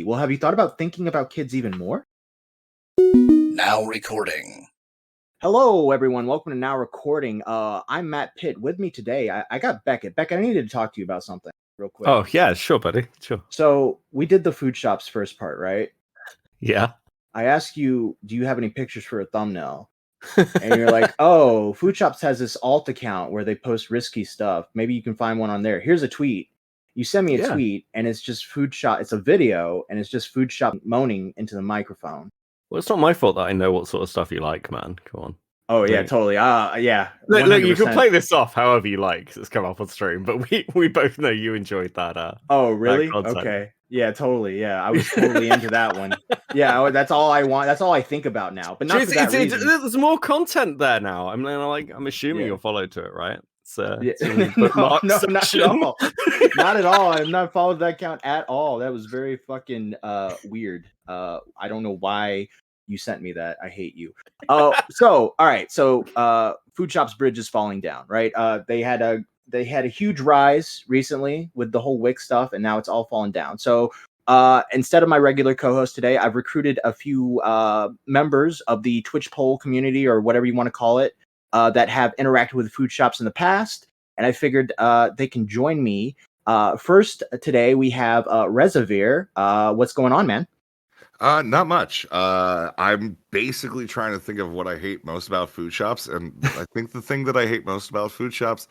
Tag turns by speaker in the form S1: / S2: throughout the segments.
S1: Well, have you thought about thinking about kids even more?
S2: Now recording.
S1: Hello, everyone. Welcome to Now Recording. I'm Matt Pitt. With me today, I got Beckett. Beckett, I needed to talk to you about something real quick.
S3: Oh, yeah, sure, buddy. Sure.
S1: So we did the Foodshops first part, right?
S3: Yeah.
S1: I asked you, do you have any pictures for a thumbnail? And you're like, oh, Foodshops has this alt account where they post risky stuff. Maybe you can find one on there. Here's a tweet. You send me a tweet, and it's just Foodshop. It's a video, and it's just Foodshop moaning into the microphone.
S3: Well, it's not my fault that I know what sort of stuff you like, man. Come on.
S1: Oh, yeah, totally. Yeah.
S3: Look, you can play this off however you like, 'cause it's come up on stream, but we both know you enjoyed that.
S1: Oh, really?
S3: That content.
S1: Okay. Yeah, totally. Yeah, I was totally into that one. Yeah, that's all I want. That's all I think about now. But not for that reason.
S3: There's more content there now. I'm assuming you'll follow to it, right?
S1: No, not at all. Not at all. I'm not followed that account at all. That was very fucking weird. I don't know why you sent me that. I hate you. So all right. So Foodshops bridge is falling down, right? They had a huge rise recently with the whole Wick stuff, and now it's all fallen down. So instead of my regular co-host today, I've recruited a few members of the Twitch poll community, or whatever you want to call it, that have interacted with Foodshops in the past, and I figured they can join me. First today we have Rezzivaer. What's going on, man?
S4: Not much. I'm basically trying to think of what I hate most about Foodshops, and I think the thing that I hate most about Foodshops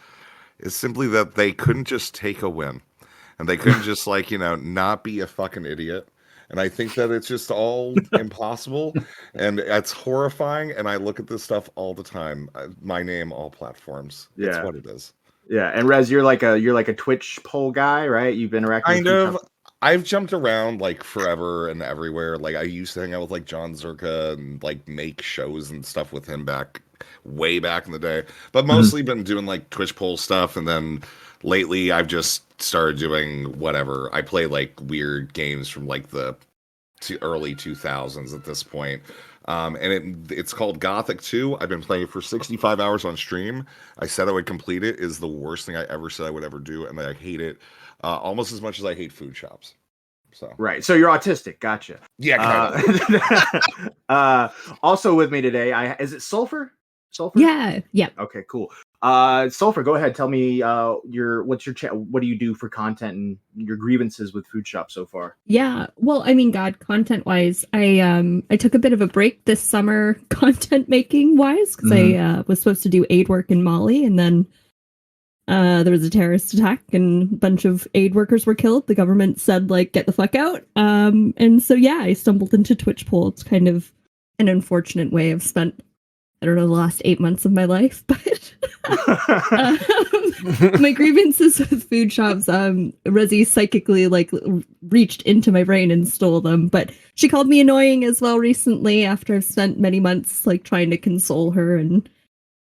S4: is simply that they couldn't just take a win, and they couldn't just not be a fucking idiot. And I think that it's just all impossible, and it's horrifying. And I look at this stuff all the time. My name, all platforms. Yeah. It's what it is.
S1: Yeah, and Rez, you're like a Twitch poll guy, right? You've interacted.
S4: Kind of. I've jumped around like forever and everywhere. Like I used to hang out with like John Zerka and like make shows and stuff with him way back in the day. But mostly been doing like Twitch poll stuff, and then lately I've just started doing whatever. I play like weird games from like the early 2000s at this point. And it's called Gothic 2. I've been playing it for 65 hours on stream. I said I would complete it. Is the worst thing I ever said I would ever do, and I hate it almost as much as I hate Foodshops. So
S1: right. So you're autistic. Gotcha.
S4: Yeah.
S1: Also with me today, is it Svlphur?
S5: Yeah.
S1: Okay, cool. Svlphur, go ahead. Tell me what do you do for content and your grievances with Foodshops so far?
S5: Yeah. Well, I mean, content wise, I took a bit of a break this summer content making wise, because I was supposed to do aid work in Mali, and then there was a terrorist attack and a bunch of aid workers were killed. The government said, like, get the fuck out. And so, yeah, I stumbled into Twitch poll. It's kind of an unfortunate way I've spent, I don't know, the last 8 months of my life, but my grievances with Foodshops, Rezzy psychically reached into my brain and stole them, but she called me annoying as well recently after I've spent many months trying to console her and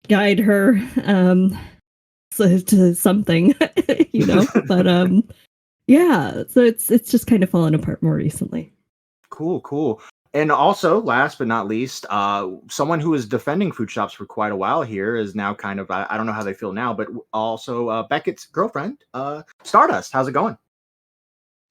S5: guide her to something, but yeah, so it's just kind of fallen apart more recently.
S1: Cool. And also, last but not least, someone who was defending Foodshops for quite a while here is now kind of, I don't know how they feel now, but also Beckett's girlfriend, Stardust. How's it going?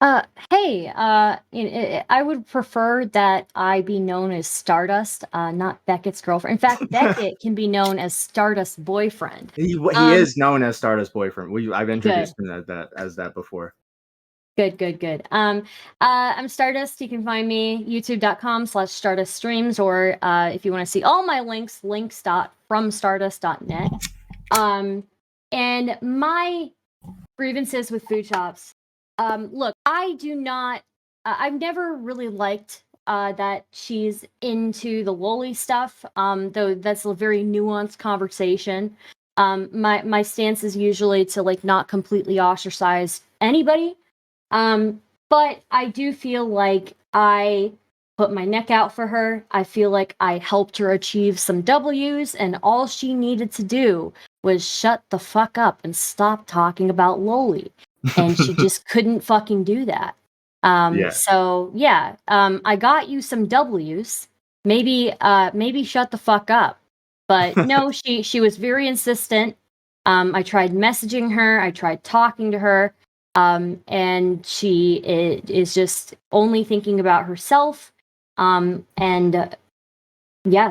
S6: Hey, I would prefer that I be known as Stardust, not Beckett's girlfriend. In fact, Beckett can be known as Stardust's boyfriend.
S1: He is known as Stardust's boyfriend. I've introduced him as that before.
S6: Good. I'm Stardust. You can find me youtube.com/Stardust streams, or if you want to see all my links.fromstardust.net. And my grievances with Foodshops. Look, I do not. I've never really liked that she's into the loli stuff. Though that's a very nuanced conversation. My stance is usually to not completely ostracize anybody. But I do feel like I put my neck out for her. I feel like I helped her achieve some W's, and all she needed to do was shut the fuck up and stop talking about loli. And she just couldn't fucking do that. So yeah, I got you some W's. Maybe shut the fuck up. But no, she was very insistent. I tried messaging her. I tried talking to her. and she is just only thinking about herself. Yeah,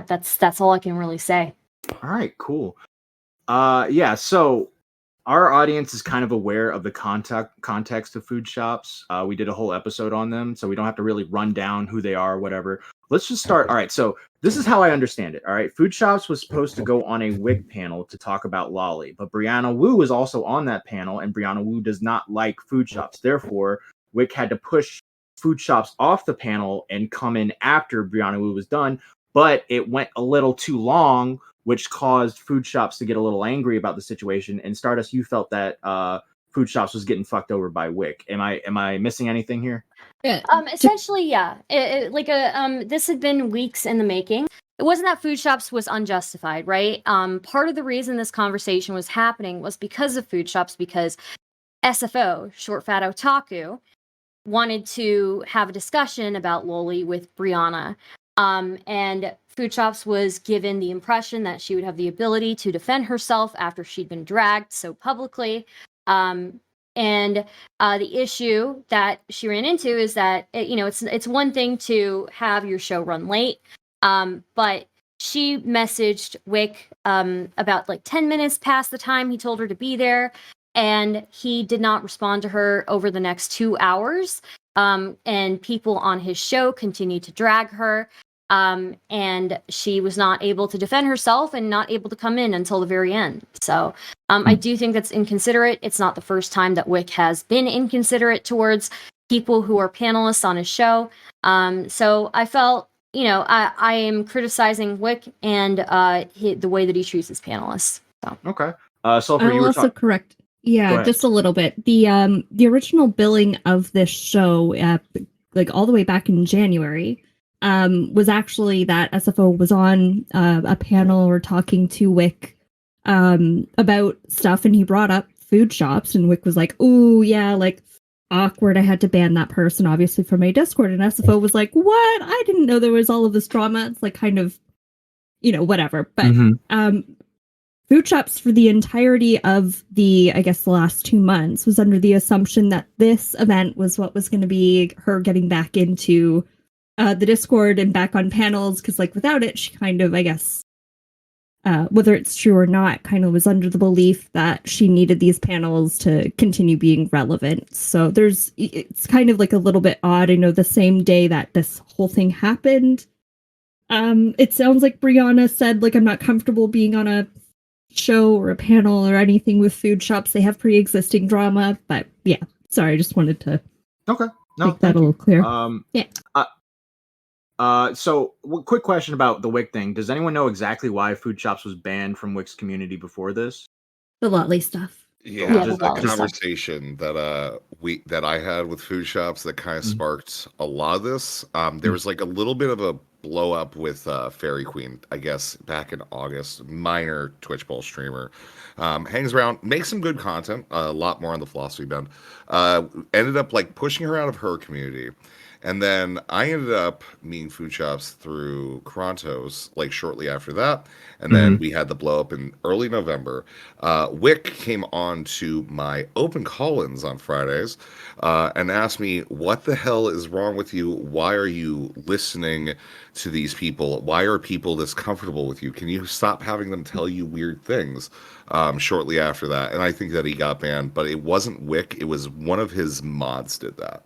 S6: that's all I can really say.
S1: All right, cool. Yeah, so our audience is kind of aware of the context of Foodshops. We did a whole episode on them, so we don't have to really run down who they are or whatever. Let's just start. All right, so this is how I understand it. All right, Foodshops was supposed to go on a Wick panel to talk about Lolly, but Brianna Wu is also on that panel, and Brianna Wu does not like Foodshops. Therefore, Wick had to push Foodshops off the panel and come in after Brianna Wu was done, but it went a little too long, which caused Foodshops to get a little angry about the situation. And Stardust, you felt that Foodshops was getting fucked over by Wick. Am I missing anything here?
S5: Yeah.
S6: Essentially, yeah. This had been weeks in the making. It wasn't that Foodshops was unjustified, right? Part of the reason this conversation was happening was because of Foodshops, because SFO, short fat otaku, wanted to have a discussion about Loli with Brianna. And Foodshops was given the impression that she would have the ability to defend herself after she'd been dragged so publicly. And the issue that she ran into is that it's one thing to have your show run late, but she messaged Wick about like 10 minutes past the time he told her to be there, and he did not respond to her over the next 2 hours. And people on his show continued to drag her. And she was not able to defend herself and not able to come in until the very end. So I do think that's inconsiderate. It's not the first time that Wick has been inconsiderate towards people who are panelists on his show. So I felt, I am criticizing Wick and the way that he treats his panelists. So.
S1: Okay. Svlphur,
S5: I'll also correct. Yeah, just a little bit. The original billing of this show, like all the way back in January, was actually that SFO was on a panel or talking to Wick about stuff, and he brought up Foodshops, and Wick was like, "Ooh, yeah, like awkward. I had to ban that person, obviously, from my Discord." And SFO was like, "What? I didn't know there was all of this drama." It's like kind of, whatever. But Foodshops for the entirety of the last 2 months was under the assumption that this event was what was going to be her getting back into the Discord and back on panels, because without it, she kind of, whether it's true or not, kind of was under the belief that she needed these panels to continue being relevant. So it's kind of a little bit odd. I know the same day that this whole thing happened, it sounds like Brianna said, I'm not comfortable being on a show or a panel or anything with Foodshops. They have pre-existing drama, but yeah, sorry, I just wanted to make that a little clear.
S1: So quick question about the Wick thing. Does anyone know exactly why Foodshops was banned from Wick's community before this?
S5: The Lolly stuff.
S4: Yeah, just a conversation that I had with Foodshops that kind of sparked a lot of this. There was a little bit of a blow up with Fairy Queen, I guess, back in August. Minor Twitch Bowl streamer, hangs around, makes some good content, a lot more on the philosophy bend. Ended up pushing her out of her community. And then I ended up meeting Foodshops through Krontos, shortly after that. And then we had the blow up in early November. Wick came on to my open call-ins on Fridays and asked me, what the hell is wrong with you? Why are you listening to these people? Why are people this comfortable with you? Can you stop having them tell you weird things? Shortly after that. And I think that he got banned, but it wasn't Wick. It was one of his mods did that.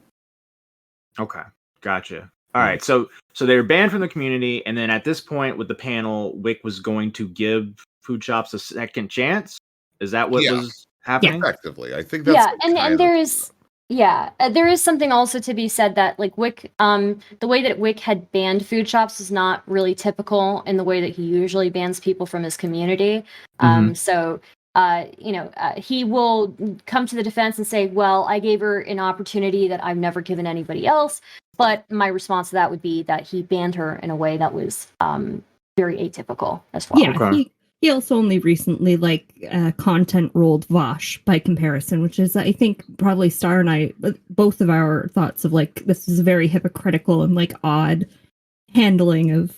S1: Okay, gotcha. All right, so they were banned from the community, and then at this point with the panel, Wick was going to give Foodshops a second chance. Is that what was happening?
S4: Effectively, I think that's
S6: there is something also to be said that Wick, the way that Wick had banned Foodshops is not really typical in the way that he usually bans people from his community. He will come to the defense and say, well, I gave her an opportunity that I've never given anybody else. But my response to that would be that he banned her in a way that was very atypical as well.
S5: Yeah, he also only recently content rolled Vosh by comparison, which is, I think, probably Star and I, both of our thoughts of this is a very hypocritical and odd handling of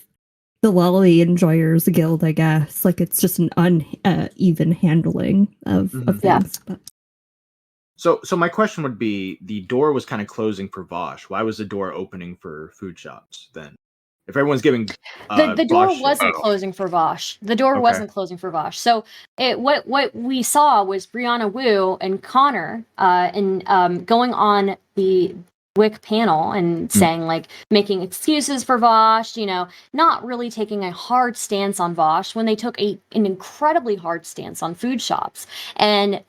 S5: the Lolly Enjoyers Guild, I guess. It's just an uneven handling of things. But.
S1: So my question would be: the door was kind of closing for Vosh. Why was the door opening for Foodshops then? If everyone's giving
S6: The door
S1: Vosh shit.
S6: wasn't closing for Vosh. The door wasn't closing for Vosh. So what we saw was Brianna Wu and Connor going on the Wick panel and saying, like, making excuses for Vosh, not really taking a hard stance on Vosh when they took an incredibly hard stance on Foodshops. And,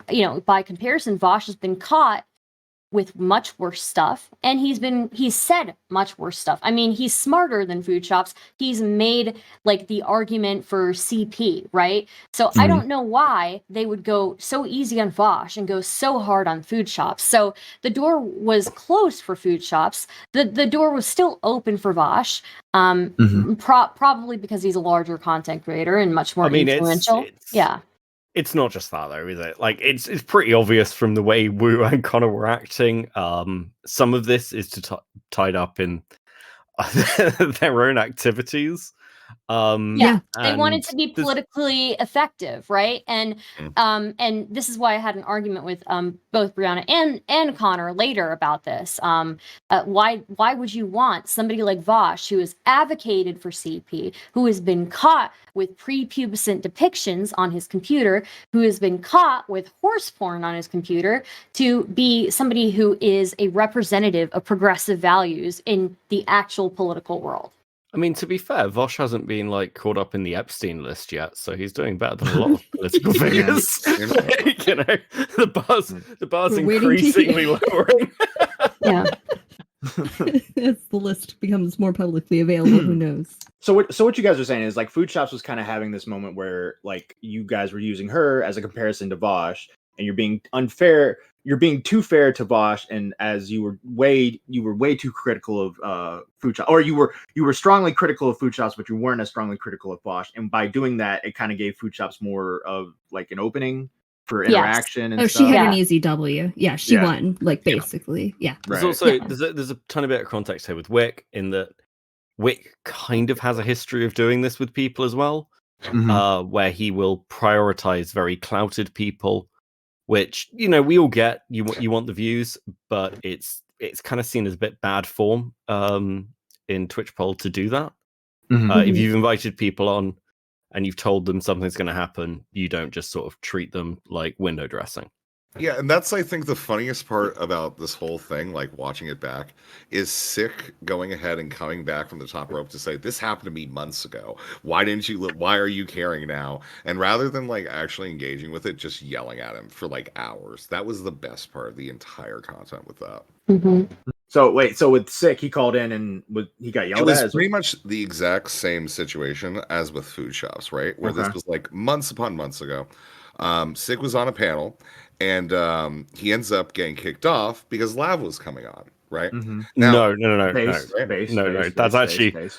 S6: by comparison, Vosh has been caught with much worse stuff, and he's said much worse stuff. I mean, he's smarter than Foodshops. He's made like the argument for CP, right? So I don't know why they would go so easy on Vosh and go so hard on Foodshops. So the door was closed for Foodshops. The door was still open for Vosh. Probably because he's a larger content creator and much more influential.
S3: It's not just that though, is it? Like it's pretty obvious from the way Wu and Connor were acting. Some of this is tied up in their own activities.
S6: They wanted to be politically effective, right? And this is why I had an argument with both Brianna and Connor later about this. Why would you want somebody like Vosh, who has advocated for CP, who has been caught with prepubescent depictions on his computer, who has been caught with horse porn on his computer, to be somebody who is a representative of progressive values in the actual political world?
S3: I mean, to be fair, Vosh hasn't been like caught up in the Epstein list yet, so he's doing better than a lot of political figures. The bar's increasingly lowering.
S5: As the list becomes more publicly available, who knows?
S1: So what you guys are saying is like Foodshops was kind of having this moment where like you guys were using her as a comparison to Vosh, and you're being unfair. You're being too fair to Vosh, and as you were way too critical of Foodshops, or you were strongly critical of Foodshops, but you weren't as strongly critical of Vosh. And by doing that, it kind of gave Foodshops more of like an opening for interaction and stuff.
S5: She had an easy W. Yeah, she won, like basically. Yeah.
S3: There's also there's a tiny bit of context here with Wick, in that Wick kind of has a history of doing this with people as well, where he will prioritize very clouted people. Which, we all get. You want the views, but it's kind of seen as a bit bad form in Twitch poll to do that. If you've invited people on and you've told them something's going to happen, you don't just sort of treat them like window dressing.
S4: Yeah, and that's, I think, the funniest part about this whole thing, like watching it back, is Sick going ahead and coming back from the top rope to say, this happened to me months ago. Why didn't you why are you caring now? And rather than like actually engaging with it, just yelling at him for like hours. That was the best part of the entire content with that.
S1: So with Sick, he called in and he got yelled at.
S4: It was pretty much the exact same situation as with Foodshops, right? Where this was like months upon months ago. Sick was on a panel, and he ends up getting kicked off because Lav was coming on, right?
S3: No. That's actually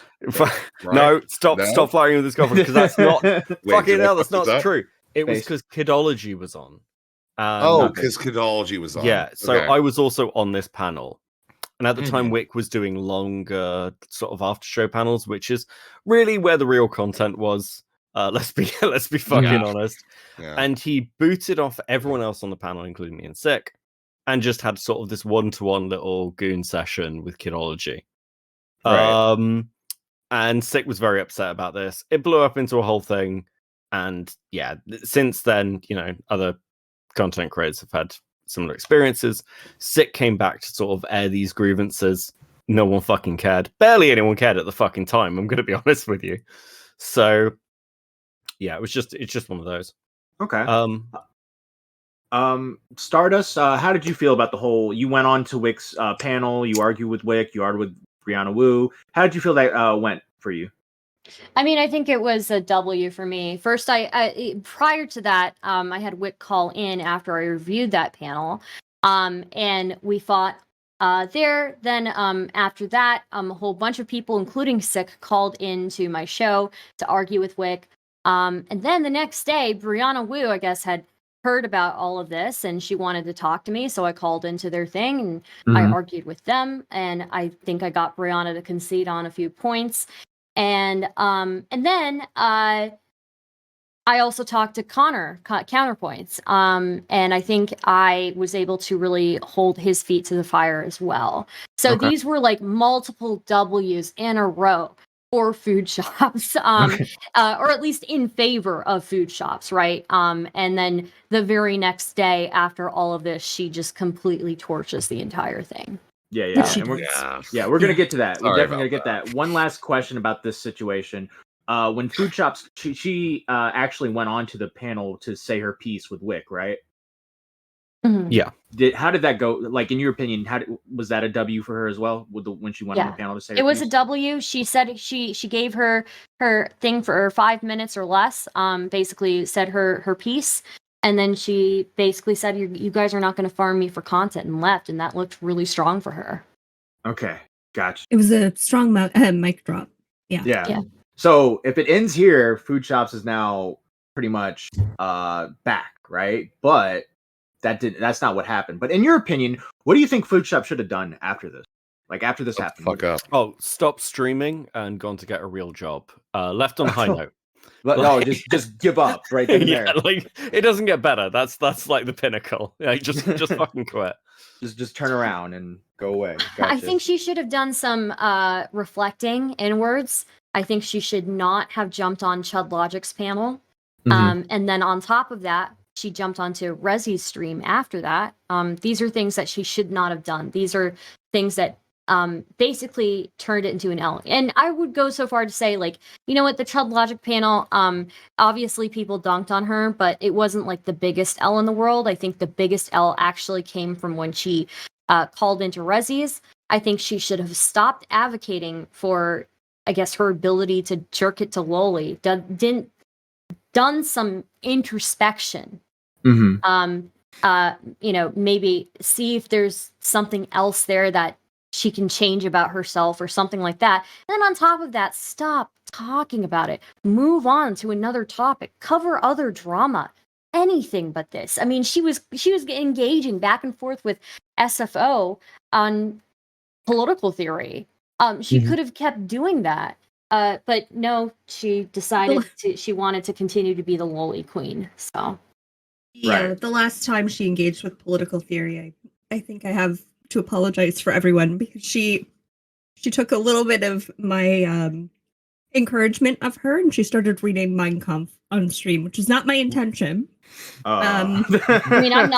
S3: no. Stop flying with this government, because that's not fucking hell. That's not true. It was because Kidology was on.
S4: Because Kidology was on.
S3: Yeah. So I was also on this panel. And at the time, Wick was doing longer sort of after show panels, which is really where the real content was. Let's be fucking honest. Yeah. And he booted off everyone else on the panel, including me and Sick, and just had sort of this one-to-one little goon session with Kidology. Right. And Sick was very upset about this. It blew up into a whole thing. And yeah, since then, other content creators have had similar experiences. Sick came back to sort of air these grievances. No one fucking cared. Barely anyone cared at the fucking time. I'm going to be honest with you. So yeah, it's just one of those.
S1: Okay. Stardust, how did you feel about the whole? You went on to Wick's panel. You argued with Wick. You argued with Brianna Wu. How did you feel that went for you?
S6: I mean, I think it was a W for me. First, I prior to that, I had Wick call in after I reviewed that panel, and we fought there. Then after that, a whole bunch of people, including Sick, called into my show to argue with Wick. And then the next day, Brianna Wu, I guess, had heard about all of this, and she wanted to talk to me, so I called into their thing, and I argued with them, and I think I got Brianna to concede on a few points. And then I also talked to Connor, Counterpoints, and I think I was able to really hold his feet to the fire as well. So these were like multiple W's in a row for Foodshops, or at least in favor of Foodshops, right? And then the very next day after all of this, she just completely torches the entire thing.
S1: Yeah.
S5: And
S1: we're gonna get to that. We're
S4: Sorry
S1: definitely gonna get that. One last question about this situation. When Foodshops, she actually went on to the panel to say her piece with Wick, right?
S6: Mm-hmm.
S3: Yeah.
S1: How did that go? Like, in your opinion, was that a W for her as well? When she went on the panel to say
S6: it was a W. She said she gave her thing for 5 minutes or less. Basically said her piece, and then she basically said, "You guys are not going to farm me for content," and left. And that looked really strong for her.
S1: Okay, gotcha.
S5: It was a strong mic drop.
S1: Yeah. So if it ends here, Foodshops is now pretty much back, right? But that's not what happened. But in your opinion, what do you think Foodshops should have done after this? Like, after this happened?
S4: Fuck up.
S3: Oh, stop streaming and gone to get a real job. Left on a high note.
S1: No, just give up right then and
S3: Yeah,
S1: there.
S3: like it doesn't get better. That's like the pinnacle. Like, just fucking quit.
S1: Just turn around and go away.
S6: I think she should have done some reflecting inwards. I think she should not have jumped on Chud Logic's panel. And then on top of that, she jumped onto Rezzi's stream after that. These are things that she should not have done. These are things that basically turned it into an L. And I would go so far to say, like, you know what, the Chud Logic panel, obviously people dunked on her, but it wasn't like the biggest L in the world. I think the biggest L actually came from when she called into Rezzi's. I think she should have stopped advocating for, I guess, her ability to jerk it to Loli. Done some introspection. Maybe see if there's something else there that she can change about herself or something like that. And then on top of that, stop talking about it. Move on to another topic. Cover other drama. Anything but this. I mean, she was engaging back and forth with SFO on political theory. She could have kept doing that. But no, she decided she wanted to continue to be the Loli queen. So
S5: the last time she engaged with political theory, I think I have to apologize for everyone because she took a little bit of my encouragement of her and she started reading Mein Kampf on stream, which is not my intention.
S6: I mean, I'm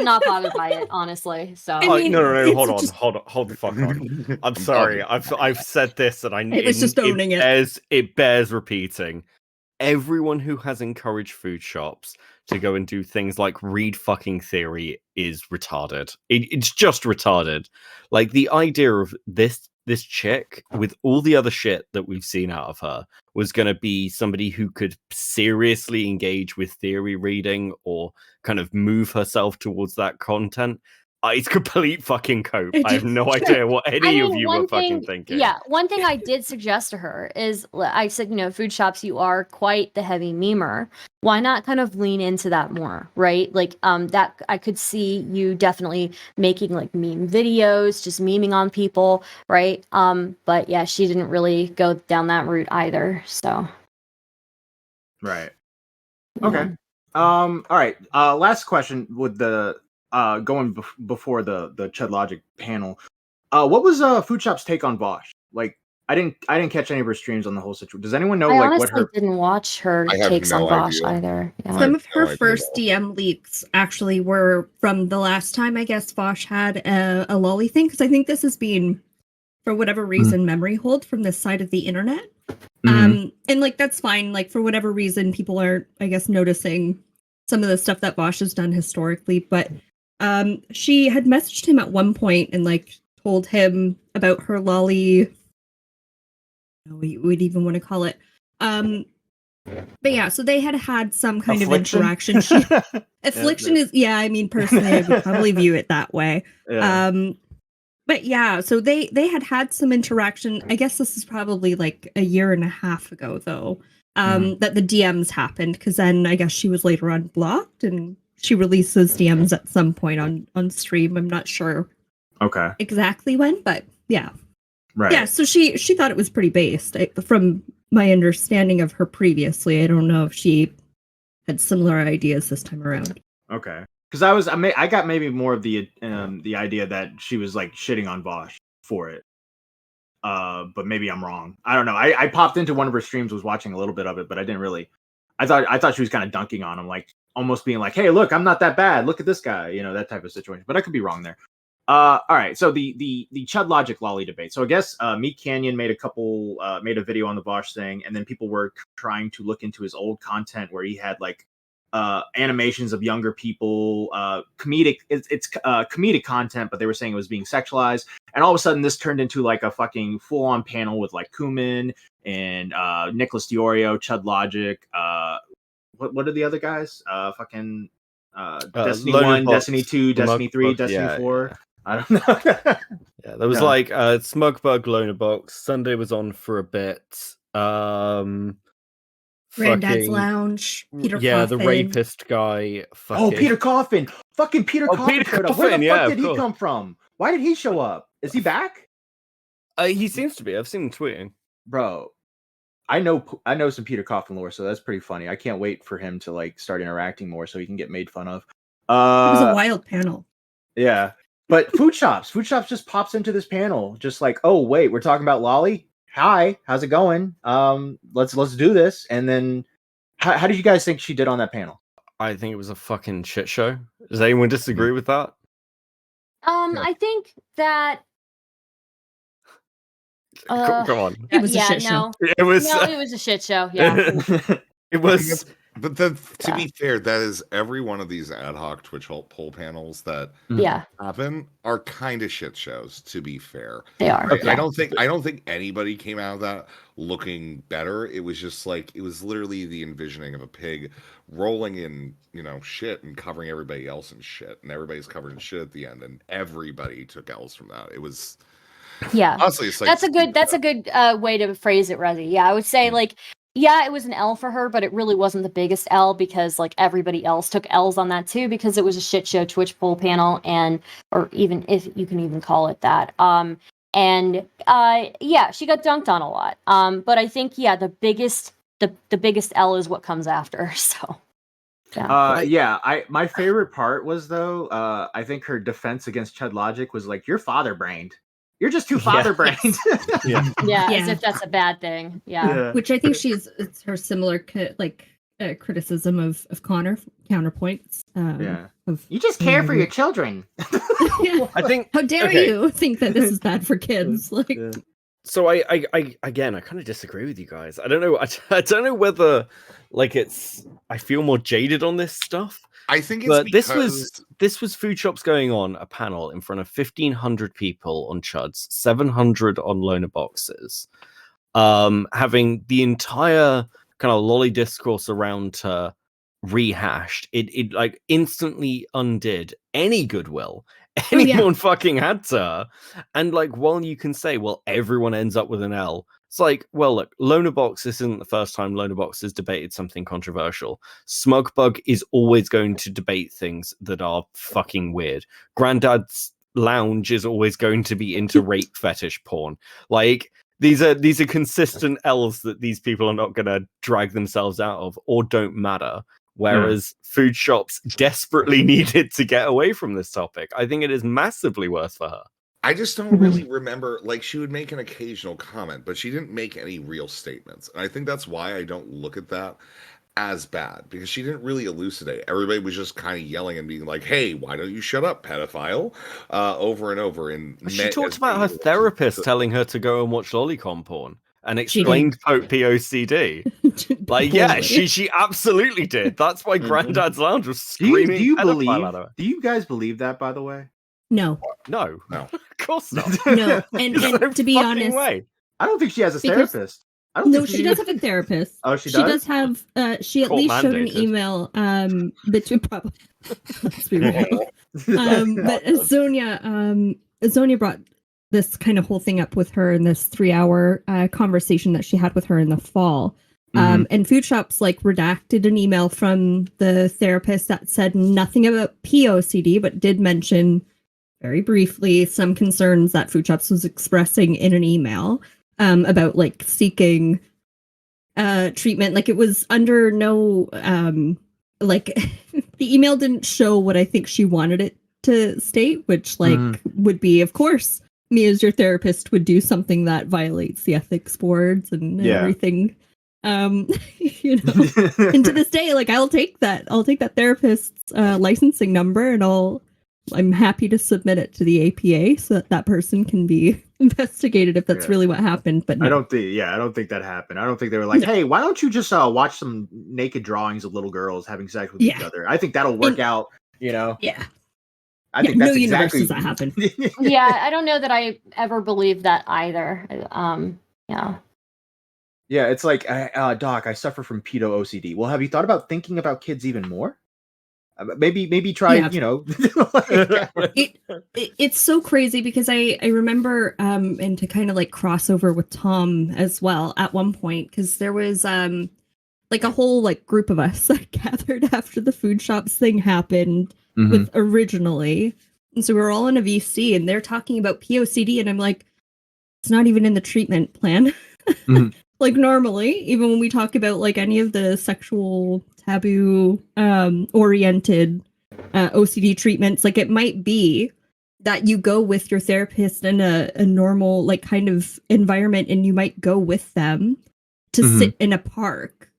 S6: not bothered by it, honestly. So
S3: no, hold the fuck on. I'm sorry. I've said this and I
S5: was just owning it.
S3: It bears repeating. Everyone who has encouraged Foodshops to go and do things like read fucking theory is retarded. It's just retarded. Like, the idea of this chick with all the other shit that we've seen out of her was going to be somebody who could seriously engage with theory reading or kind of move herself towards that content. It's complete fucking cope. I have no idea what any of you were fucking thinking.
S6: Yeah, one thing I did suggest to her is, I said, Foodshops, you are quite the heavy memer. Why not kind of lean into that more, right? Like, that I could see you definitely making like meme videos, just memeing on people, right? But yeah, she didn't really go down that route either. So,
S1: right. Okay. All right. Last question with the going before the Chud Logic panel. What was Foodshops' take on Vosh? Like, I didn't catch any of her streams on the whole situation. Does anyone know
S6: what her? Didn't watch her takes on Vosh either. Yeah.
S5: Some of her first DM leaks actually were from the last time I guess Vosh had a lolly thing, because I think this has been, for whatever reason, memory hold from this side of the internet. And like, that's fine. Like, for whatever reason, people aren't, I guess, noticing some of the stuff that Vosh has done historically, but she had messaged him at one point and like told him about her lolly, we would even want to call it. But yeah, so they had some kind
S1: Affliction?
S5: of interaction. Affliction is, I mean, personally, I would probably view it that way.
S1: Yeah.
S5: But yeah, so they had some interaction. I guess this is probably like a year and a half ago, though, that the DMs happened, because then I guess she was later on blocked and she releases DMs at some point on stream. I'm not sure exactly when, but yeah.
S1: Right.
S5: Yeah, so she thought it was pretty based. From my understanding of her previously, I don't know if she had similar ideas this time around.
S1: Okay, because I got maybe more of the idea that she was like shitting on Vosh for it. But maybe I'm wrong. I don't know. I popped into one of her streams, was watching a little bit of it, but I didn't really. I thought she was kind of dunking on him, like almost being like, "Hey, look, I'm not that bad. Look at this guy," that type of situation. But I could be wrong there. All right. So the Chud Logic lolly debate. So I guess Meat Canyon made a video on the Vosh thing, and then people were trying to look into his old content where he had like animations of younger people, comedic. It's comedic content, but they were saying it was being sexualized. And all of a sudden, this turned into like a fucking full-on panel with like Kuman and Nicholas Diorio, Chud Logic. What are the other guys? Destiny 1, Destiny 2, Destiny 3, Destiny 4. Yeah. I don't know.
S3: Yeah, there was like Smugbug, Lonerbox. Sunday was on for a bit.
S5: Granddad's Lounge. Peter Coffin.
S3: The rapist guy.
S1: Oh, Peter Coffin. Fucking Peter Coffin.
S3: Peter Coffin,
S1: where the fuck did he come from? Why did he show up? Is he back?
S3: He seems to be. I've seen him tweeting.
S1: Bro, I know some Peter Coffin lore, so that's pretty funny. I can't wait for him to like start interacting more so he can get made fun of.
S5: It was a wild panel.
S1: Yeah. But Foodshops just pops into this panel, just like, oh wait, we're talking about Lolly. Hi, how's it going? Let's do this. And then, how did you guys think she did on that panel?
S3: I think it was a fucking shit show. Does anyone disagree with that?
S6: I think that.
S3: Come on.
S5: It was a shit show.
S3: It was
S6: a shit show. Yeah.
S3: It was.
S4: But to be fair, that is every one of these ad hoc Twitch poll panels that happen are kind of shit shows. To be fair,
S6: they are.
S4: Okay. I don't think anybody came out of that looking better. It was just like it was literally the envisioning of a pig rolling in shit and covering everybody else in shit, and everybody's covered in shit at the end, and everybody took L's from that. It was.
S6: Yeah,
S4: honestly, it's like
S6: that's a good way to phrase it, Rezzy. Yeah, I would say like. Yeah, it was an L for her, but it really wasn't the biggest L because like everybody else took L's on that too because it was a shit show Twitch poll panel or even if you can even call it that. She got dunked on a lot. But I think the biggest L is what comes after. So
S1: my favorite part was though, I think her defense against Chud Logic was like, you're father-brained. You're just too father-brained.
S6: As if that's a bad thing. Yeah.
S5: Which I think it's her similar criticism of Connor counterpoints.
S1: You just care for your children.
S3: I think.
S5: How dare you think that this is bad for kids?
S3: So I kind of disagree with you guys. I don't know. I don't know whether I feel more jaded on this stuff.
S4: I think it's because
S3: this was Foodshops going on a panel in front of 1,500 people on Chuds, 700 on loner boxes, having the entire kind of lolly discourse around her rehashed. It like instantly undid any goodwill anyone fucking had to her. And like, while you can say, well, everyone ends up with an L. It's like, well, look, Lonerbox, this isn't the first time Lonerbox has debated something controversial. Smugbug is always going to debate things that are fucking weird. Granddad's Lounge is always going to be into rape fetish porn. Like, these are consistent L's that these people are not going to drag themselves out of or don't matter. Whereas Foodshops desperately needed to get away from this topic. I think it is massively worse for her.
S4: I just don't really remember, like, she would make an occasional comment, but she didn't make any real statements. And I think that's why I don't look at that as bad, because she didn't really elucidate. Everybody was just kind of yelling and being like, hey, why don't you shut up, pedophile? Over and over. And
S3: she talked about her therapist telling her to go and watch lolicon porn and explained POCD. Like, she absolutely did. That's why Granddad's Lounge was screaming.
S1: Do you guys believe that, by the way?
S5: No.
S3: Of course not.
S5: No, and to be honest,
S1: I don't think she has a therapist.
S5: She does have a therapist.
S1: Oh, she does?
S5: She does have. She at least showed an email. Between probably. Let's be real. But Zonia brought this kind of whole thing up with her in this 3-hour conversation that she had with her in the fall. And Foodshops redacted an email from the therapist that said nothing about POCD, but did mention very briefly some concerns that Foodshops was expressing in an email about seeking treatment. Like, it was under no like the email didn't show what I think she wanted it to state, which would be, of course, me as your therapist would do something that violates the ethics boards and everything. You know, and to this day, like I'll take that therapist's licensing number, and I'm happy to submit it to the APA so that person can be investigated if that's really what happened. But no.
S1: I don't think that happened. I don't think they were like, hey, why don't you just watch some naked drawings of little girls having sex with each other? I think that'll work out, you know?
S5: Yeah.
S1: I think that's
S5: no
S1: exactly
S5: universe does that happen.
S6: Yeah, I don't know that I ever believed that either. Yeah.
S1: Yeah, it's like, Doc, I suffer from pedo OCD. Well, have you thought about thinking about kids even more? Maybe try, you know.
S5: It's so crazy because I remember, and to kind of like cross over with Tom as well at one point, because there was like a whole like group of us that gathered after the Foodshops thing happened with originally. And so we were all in a VC and they're talking about POCD, and I'm like, it's not even in the treatment plan. Like normally, even when we talk about like any of the sexual taboo oriented OCD treatments, like it might be that you go with your therapist in a normal like kind of environment, and you might go with them to sit in a park.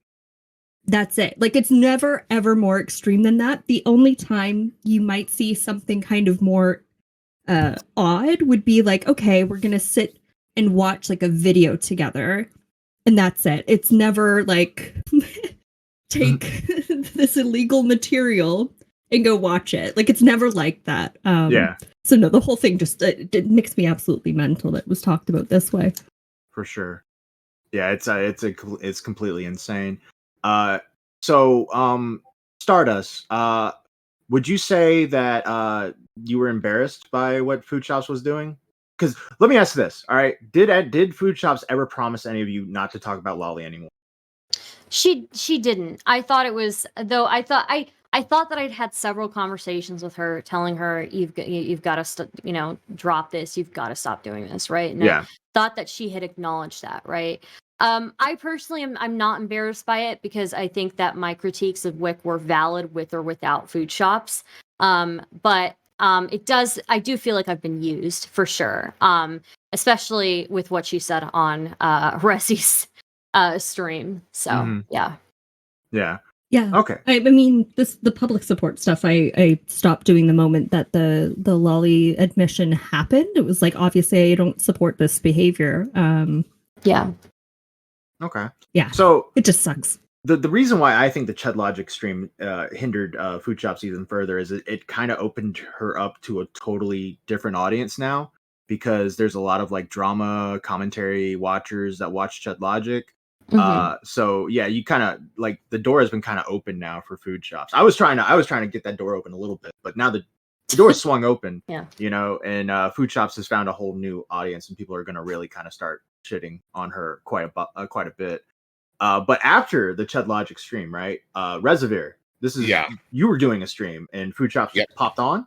S5: That's it. Like it's never ever more extreme than that. The only time you might see something kind of more odd would be like, okay, we're gonna sit and watch like a video together. And that's it. It's never like take this illegal material and go watch it. Like it's never like that. So no, the whole thing just it makes me absolutely mental that it was talked about this way.
S1: For sure. Yeah, it's completely insane. So Stardust, would you say that you were embarrassed by what Foodshops was doing? Because let me ask this. All right, did Foodshops ever promise any of you not to talk about Lolly anymore?
S6: She didn't. I thought it was, though. I thought that I'd had several conversations with her, telling her you've got to drop this. You've got to stop doing this, right? And I thought that she had acknowledged that, right? I personally I'm not embarrassed by it because I think that my critiques of Wick were valid with or without Foodshops. But I do feel like I've been used for sure. Especially with what she said on Rezzi's stream. So yeah.
S1: Okay.
S5: I mean, the public support stuff I stopped doing the moment that the Lolly admission happened. It was like, obviously I don't support this behavior.
S1: Okay.
S5: Yeah.
S1: So
S5: it just sucks.
S1: The reason why I think the Chud Logic stream hindered Foodshops even further is it kind of opened her up to a totally different audience now, because there's a lot of like drama commentary watchers that watch Chud Logic. So yeah, you kind of like the door has been kind of open now for Foodshops. I was trying to get that door open a little bit, but now the door swung open. You know, and Foodshops has found a whole new audience, and people are going to really kind of start shitting on her quite a bit. But after the Chud Logic stream, right? Rezzivaer, this is you were doing a stream and Foodshops popped on.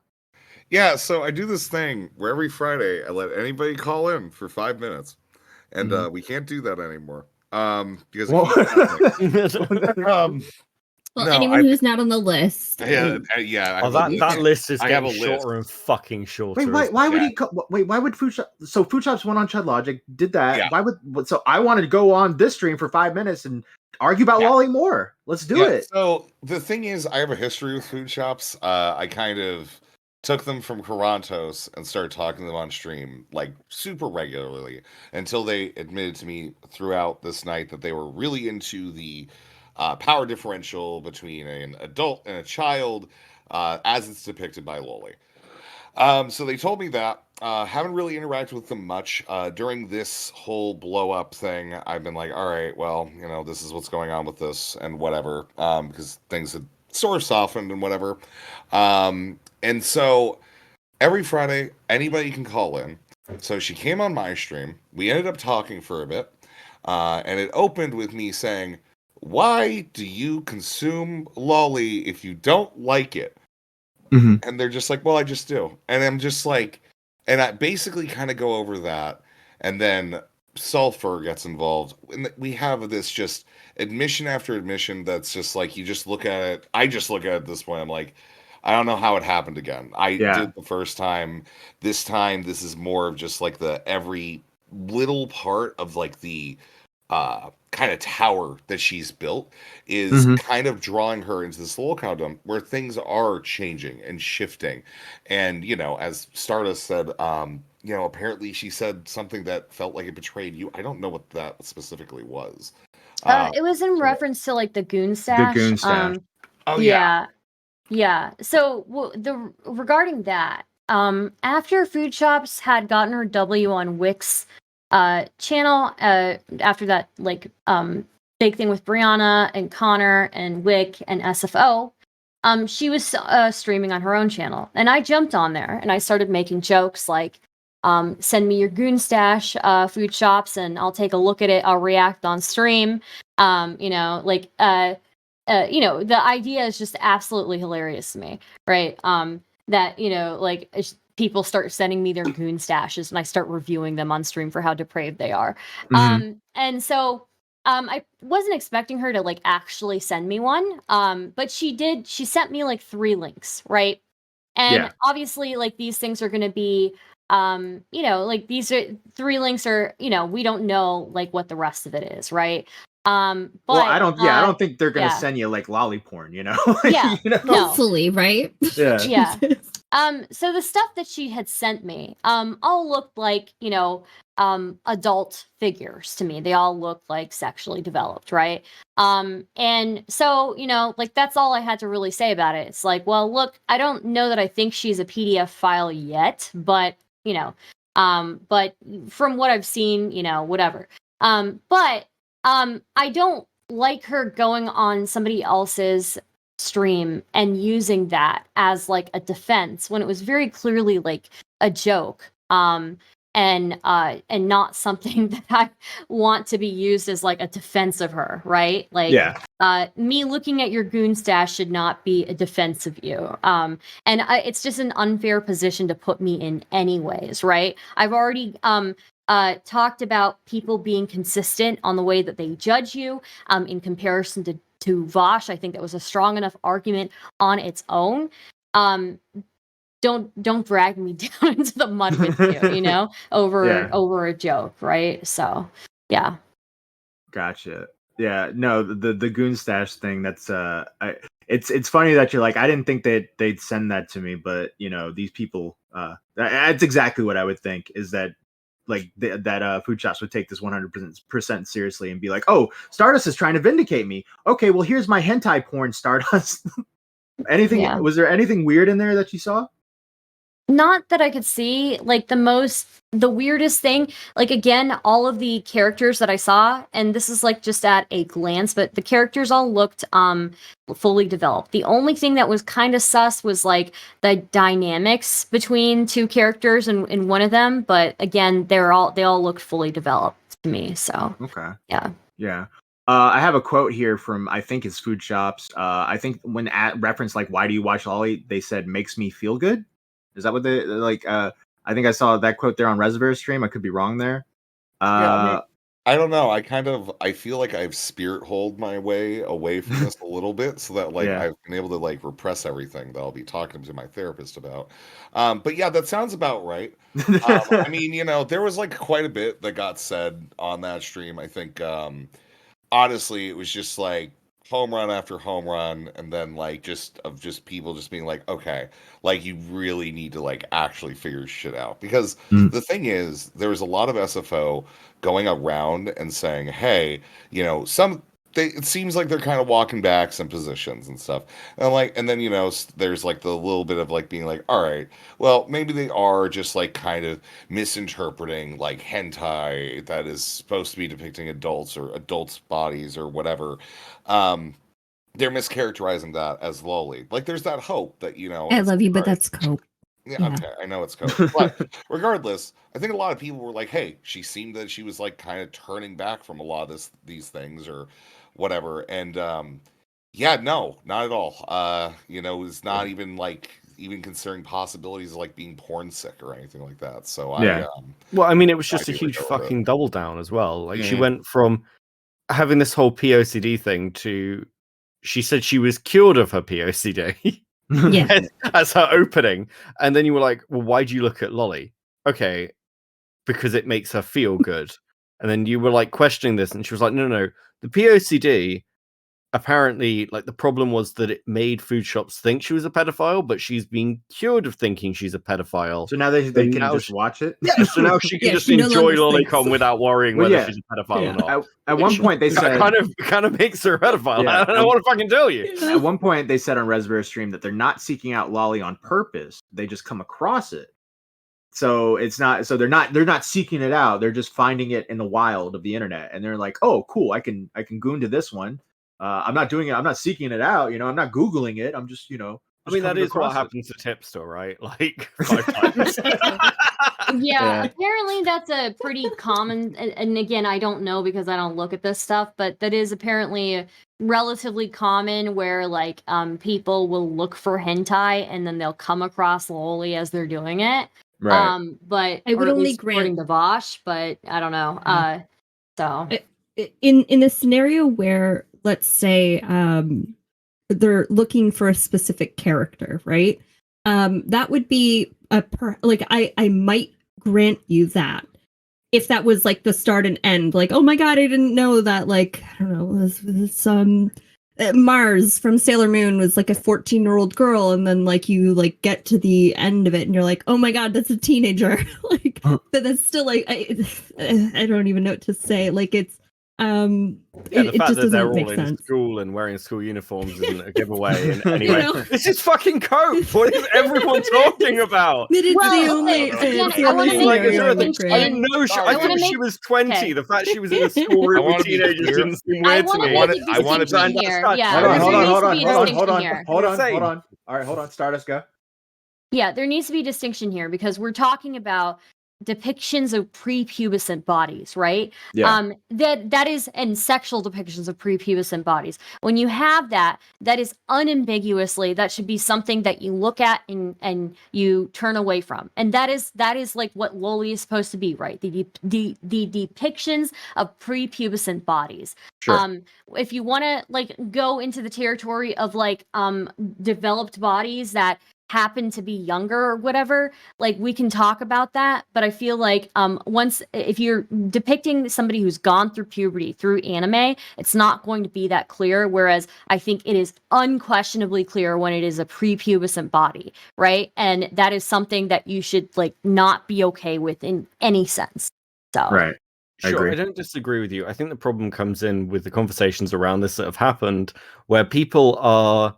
S4: Yeah, so I do this thing where every Friday I let anybody call in for 5 minutes, and we can't do that anymore because
S5: anyone who's not on the list.
S3: That list is getting shorter and fucking shorter.
S1: Why would he? Why would Foodshops? So Foodshops went on Chud Logic, did that. Why would? So I wanted to go on this stream for 5 minutes and argue about Lolly more. Let's do it.
S4: So the thing is, I have a history with Foodshops. I kind of took them from Torontos and started talking to them on stream like super regularly until they admitted to me throughout this night that they were really into the power differential between an adult and a child as it's depicted by Loli. So they told me that. Haven't really interacted with them much. During this whole blow up thing, I've been like, all right, well, you know, this is what's going on with this and whatever, because things had sort of softened and whatever. And so every Friday, anybody can call in. So she came on my stream. We ended up talking for a bit. And it opened with me saying, why do you consume Lolly if you don't like it? And they're just like, well, I just do. And I'm just like, and I basically kind of go over that. And then Svlphur gets involved, and we have this just admission after admission that's just like, you just look at it. I just look at it at this point. I'm like, I don't know how it happened again. I did the first time. This time, this is more of just like the every little part of like the kind of tower that she's built is kind of drawing her into this LoliCaust dump where things are changing and shifting. And, you know, as Stardust said, you know, apparently she said something that felt like it betrayed you. I don't know what that specifically was.
S6: It was in reference to like the goon stash.
S1: The goon stash.
S4: Oh
S6: yeah. So regarding that, after Foodshops had gotten her W on Wick's channel, after that like big thing with Brianna and Connor and Wick and SFO, she was streaming on her own channel, and I jumped on there and I started making jokes like, send me your goon stash, Foodshops, and I'll take a look at it. I'll react on stream. You know, like you know, the idea is just absolutely hilarious to me, right? That, you know, like people start sending me their goon stashes and I start reviewing them on stream for how depraved they are. And so I wasn't expecting her to like actually send me one. But she sent me like 3 links, right? And obviously like these things are going to be you know, like these are 3 links are, you know, we don't know like what the rest of it is, right? But
S1: well, I don't think they're gonna send you like lolly porn, you know?
S6: Yeah,
S1: you know?
S5: Hopefully, right?
S6: Yeah. So the stuff that she had sent me, all looked like, you know, adult figures to me. They all looked like sexually developed, right? And so, you know, like that's all I had to really say about it. It's like, well, look, I don't know that I think she's a PDF file yet, but, you know, but from what I've seen, you know, whatever. But I don't like her going on somebody else's stream and using that as like a defense when it was very clearly like a joke, and not something that I want to be used as like a defense of her, right? Like, me looking at your goon stash should not be a defense of you. And it's just an unfair position to put me in anyways, right? I've already talked about people being consistent on the way that they judge you, in comparison to Vosh. I think that was a strong enough argument on its own. Don't drag me down into the mud with you, you know, over a joke, right? So, yeah.
S1: Gotcha. Yeah, no, the goon stash thing, that's it's funny that you're like, I didn't think that they'd send that to me, but you know, these people, that's exactly what I would think, is that like that Foodshops would take this 100% seriously and be like, oh, Stardust is trying to vindicate me. Okay, well, here's my hentai porn, Stardust. Was there anything weird in there that you saw?
S6: Not that I could see. Like the weirdest thing, like again, all of the characters that I saw, and this is like just at a glance, but the characters all looked fully developed. The only thing that was kind of sus was like the dynamics between 2 characters in one of them, but again, they all looked fully developed to me. So
S1: okay.
S6: Yeah.
S1: I have a quote here from, I think it's Foodshops. I think when at reference like, why do you watch Lolly, they said makes me feel good. Is that what they like? I think I saw that quote there on Rezzivaer stream. I could be wrong there.
S4: Yeah, I mean, I don't know. I feel like I've spirit holed my way away from this a little bit, so that like I've been able to like repress everything that I'll be talking to my therapist about. But yeah, that sounds about right. I mean, you know, there was like quite a bit that got said on that stream. I think honestly, it was just like home run after home run, and then like just people just being like, okay, like you really need to like actually figure shit out, because the thing is, there was a lot of SFO going around and saying, hey, you know, it seems like they're kind of walking back some positions and stuff, and then you know, there's like the little bit of like being like, all right, well, maybe they are just like kind of misinterpreting like hentai that is supposed to be depicting adults or adults' bodies or whatever. They're mischaracterizing that as loli. Like, there's that hope that, you know,
S5: I love you, but that's cope.
S4: Yeah, okay, I know it's cope. But regardless, I think a lot of people were like, hey, she seemed that she was like kind of turning back from a lot of these things or whatever. And yeah, no, not at all. You know, it's not even like even considering possibilities of like being porn sick or anything like that. So
S1: Yeah.
S3: Well, I mean, it was just a
S4: I do
S3: huge
S4: agree with
S3: fucking double down as well. Like she
S4: Mhm.
S3: went from having this whole POCD thing to she said she was cured of her POCD
S5: Yeah.
S3: as her opening, and then you were like, well, why do you look at Lolly? Okay, because it makes her feel good. And then you were like questioning this, and she was like, no, the POCD apparently, like, the problem was that it made Foodshops think she was a pedophile, but she's been cured of thinking she's a pedophile.
S1: So now they
S3: So
S1: can
S3: now
S1: just watch it.
S3: Yeah, so now she can
S5: Yeah,
S3: just
S5: she no
S3: enjoy
S5: longer thinks.
S3: LoliCon without worrying
S1: Well,
S3: whether
S1: yeah.
S3: she's a pedophile
S5: Yeah.
S3: or not.
S1: At one point they said
S3: kind of makes her a pedophile.
S1: Yeah.
S3: I don't know what to fucking tell you.
S1: at one point they said on Rezzivaer stream that they're not seeking out Lolly on purpose. They just come across it. So it's not. So they're not seeking it out. They're just finding it in the wild of the internet, and they're like, "Oh, cool! I can goon to this one. I'm not doing it. I'm not seeking it out. I'm not Googling it. I'm just
S3: I mean, that is what happens to Tipster, right? Like 5 times.
S6: Yeah, apparently that's a pretty common, and again, I don't know because I don't look at this stuff, but that is apparently relatively common where like people will look for hentai and then they'll come across Loli as they're doing it.
S1: Right.
S6: But
S5: I would
S6: or at
S5: only
S6: least according to Vosh, but I don't know. So
S5: in the scenario where, let's say, they're looking for a specific character, right? That would be I might grant you that if that was like the start and end, like, oh my god, I didn't know that, like, I don't know, this Mars from Sailor Moon was like a 14-year-old girl, and then like you like get to the end of it and you're like, oh my god, that's a teenager. Like, but that's still like I don't even know what to say. Like, it's
S3: the
S5: it
S3: fact
S5: just
S3: that they're
S5: doesn't make
S3: all in
S5: sense.
S3: school and wearing school uniforms isn't a giveaway in any
S5: You
S3: way.
S5: know?
S3: This is fucking cope. What is everyone talking about?
S5: But it's
S6: Well,
S5: the only,
S6: again,
S5: it's the
S6: I
S5: only
S6: wanna make
S3: Like, is
S5: scenario
S3: there a
S5: I
S3: thing?
S5: would
S3: I
S5: grant.
S3: didn't know.
S4: Sorry.
S3: I
S6: I wanna
S3: thought she
S6: make-
S3: was 20.
S6: okay.
S3: The fact she was in a schoolroom
S4: wanna
S3: with
S4: be
S3: teenagers
S4: clear.
S3: didn't seem
S6: I
S3: weird to
S6: want
S3: me.
S6: to make a
S4: I wanna be-
S6: distinction here. Yeah,
S1: Hold on,
S6: there
S1: hold on,
S6: needs
S1: hold
S6: to
S1: on,
S6: be a
S1: hold on,
S6: distinction
S1: hold
S6: here.
S1: on, hold on,
S3: Insane.
S1: hold on. All right, hold on. Stardust, go.
S6: Yeah, there needs to be a distinction here because we're talking about depictions of prepubescent bodies, right?
S1: Yeah.
S6: That is, and sexual depictions of prepubescent bodies. When you have that is unambiguously, that should be something that you look at and you turn away from. And that is like what Loli is supposed to be, right? The depictions of prepubescent bodies.
S1: Sure.
S6: If you want to like go into the territory of like developed bodies that happen to be younger or whatever, like we can talk about that, but I feel like once if you're depicting somebody who's gone through puberty through anime, it's not going to be that clear, whereas I think it is unquestionably clear when it is a prepubescent body, right? And that is something that you should like not be okay with in any sense. So
S1: Right.
S3: Sure,
S1: agree.
S3: I don't disagree with you. I think the problem comes in with the conversations around this that have happened where people are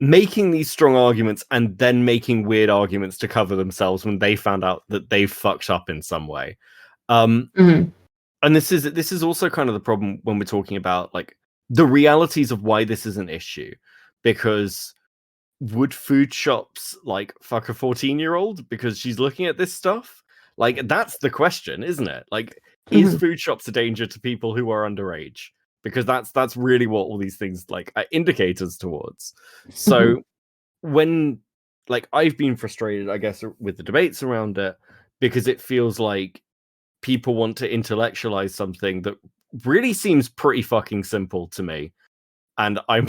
S3: making these strong arguments and then making weird arguments to cover themselves when they found out that they fucked up in some way. And this is also kind of the problem when we're talking about like the realities of why this is an issue, because would Foodshops like fuck a 14-year-old because she's looking at this stuff? Like, that's the question, isn't it? Like, is Foodshops a danger to people who are underage? Because that's really what all these things like are indicators towards. So when like I've been frustrated, I guess, with the debates around it because it feels like people want to intellectualize something that really seems pretty fucking simple to me. And I'm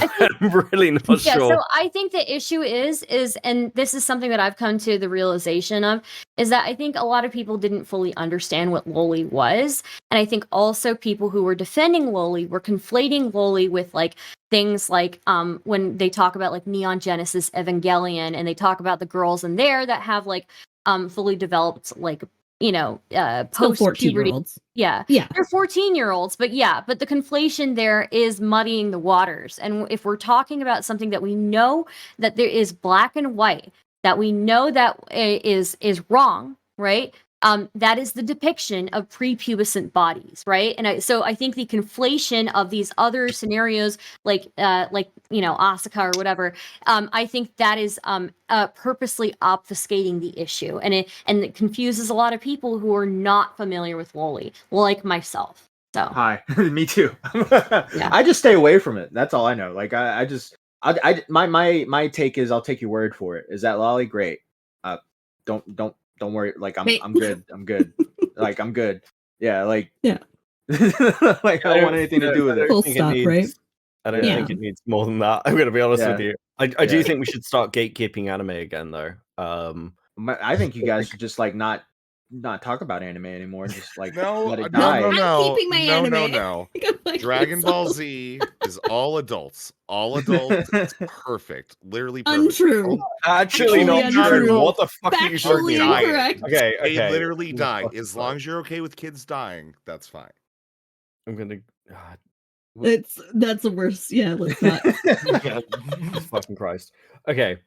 S3: really not
S6: yeah,
S3: sure.
S6: so I think the issue is, and this is something that I've come to the realization of, is that I think a lot of people didn't fully understand what Loli was. And I think also people who were defending Loli were conflating Loli with like things like when they talk about like Neon Genesis Evangelion, and they talk about the girls in there that have like fully developed like, you know, post puberty. Yeah. They're 14-year-olds, but the conflation there is muddying the waters. And if we're talking about something that we know that there is black and white, that we know that is wrong, right? That is the depiction of prepubescent bodies, right? And so I think the conflation of these other scenarios, like you know, Asuka or whatever, I think that is purposely obfuscating the issue, and it confuses a lot of people who are not familiar with Loli, like myself. So
S1: Hi, me too. I just stay away from it. That's all I know. Like I just My take is I'll take your word for it. Is that Lolly? Great. Don't worry. Like I'm good. I'm good. Like I'm good. Yeah. Like
S5: Yeah.
S1: like I don't want anything to do with it.
S5: Full stop, right?
S3: I don't
S5: Yeah.
S3: think it needs more than that. I'm going to be honest
S1: Yeah.
S3: with you. I do think we should start gatekeeping anime again, though.
S1: I think you guys should just like not talk about anime anymore. Just like let it
S4: no,
S1: die.
S5: I'm keeping my anime.
S4: No.
S5: Like
S4: Dragon Ball
S5: myself.
S4: Z is all adults. All adults. It's perfect. Literally perfect.
S5: Untrue.
S3: Actually,
S5: Totally
S3: not true.
S5: untrue.
S3: What the fuck are you
S5: Factually
S3: talking about?
S5: incorrect.
S3: Okay.
S4: They literally
S3: What
S4: die.
S3: the fuck
S4: As
S3: is
S4: long
S3: that?
S4: as you're okay with kids dying, that's fine.
S3: I'm gonna.
S5: That's the worst. Yeah, let's not.
S3: Fucking Christ. Okay.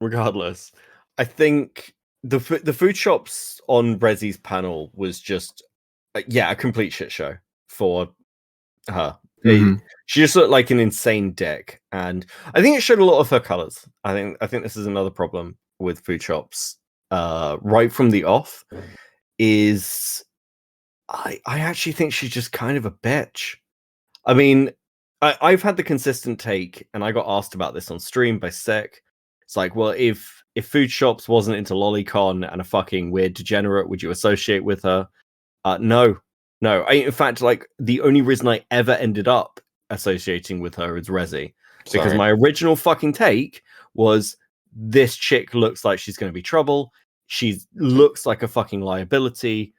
S3: Regardless, I think the Foodshops on Rezzi's panel was just a complete shit show for her. She just looked like an insane dick, and I think it showed a lot of her colors. I think this is another problem with Foodshops. Right from the off, is I actually think she's just kind of a bitch. I mean, I've had the consistent take, and I got asked about this on stream by Sick. It's like, well, if Foodshops wasn't into lolicon and a fucking weird degenerate, would you associate with her? No. In fact, like the only reason I ever ended up associating with her is Rezzi, because my original fucking take was this chick looks like she's going to be trouble. She looks like a fucking liability.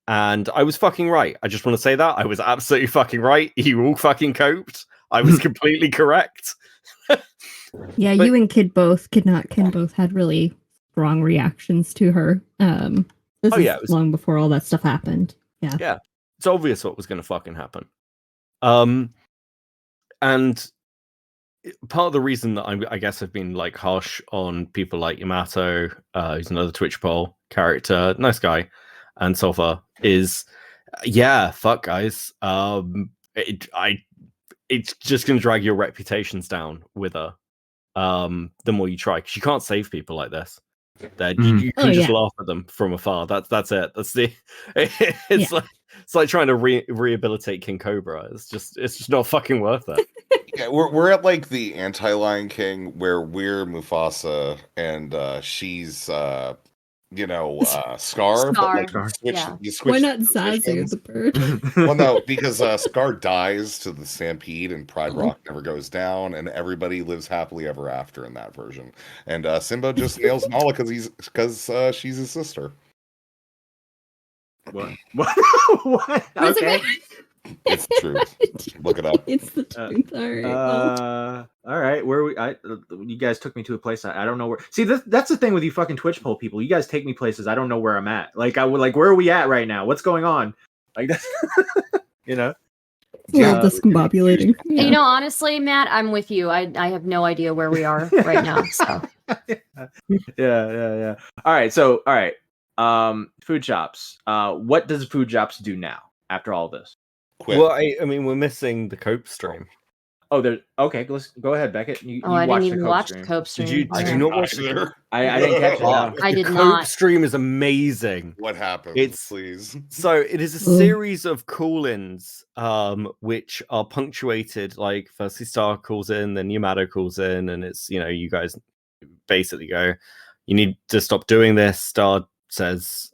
S3: And I was fucking right. I just want to say that. I was absolutely fucking right. You all fucking coped. I was completely correct.
S5: Yeah, you and Kid both had really strong reactions to her. This is long before all that stuff happened. Yeah.
S3: Yeah. It's obvious what was going to fucking happen. And part of the reason that I guess I've been like harsh on people like Yamato, who's another Twitch poll character, nice guy, and Svlphur is, fuck guys. It's just gonna drag your reputations down with her. The more you try, because you can't save people like this. That you can just laugh at them from afar. That's it. That's the. It's like trying to rehabilitate King Cobra. It's just not fucking worth it.
S4: Yeah, we're at like the anti-Lion King where we're Mufasa and she's Scar.
S6: Scar.
S4: But like you switch.
S5: Why not Zazu the bird?
S4: Well, no, because Scar dies to the stampede and Pride Rock never goes down, and everybody lives happily ever after in that version. And Simba just nails Nala because she's his sister.
S1: What? Okay.
S4: It's the truth. Look it up.
S5: It's the truth. All right.
S1: All right. You guys took me to a place I don't know where. See, that's the thing with you fucking Twitch poll people. You guys take me places I don't know where I'm at. Like where are we at right now? What's going on? Like that's, you know.
S5: A little discombobulating.
S6: Yeah. Honestly, Matt, I'm with you. I have no idea where we are right now. So.
S1: Yeah. All right. Foodshops. What does Foodshops do now after all this?
S4: Quit.
S3: Well, I mean, we're missing the Cope stream.
S1: Oh, okay. Let's go ahead, Beckett.
S6: I didn't even watch the Cope stream.
S3: Did you not watch it?
S1: I didn't catch it. No.
S6: I did
S3: the
S6: not.
S3: Cope stream is amazing.
S4: What happened? Please.
S3: So it is a series of call-ins, which are punctuated. Like, firstly, Star calls in, then Yamato calls in, and it's you guys basically go, you need to stop doing this. Star says,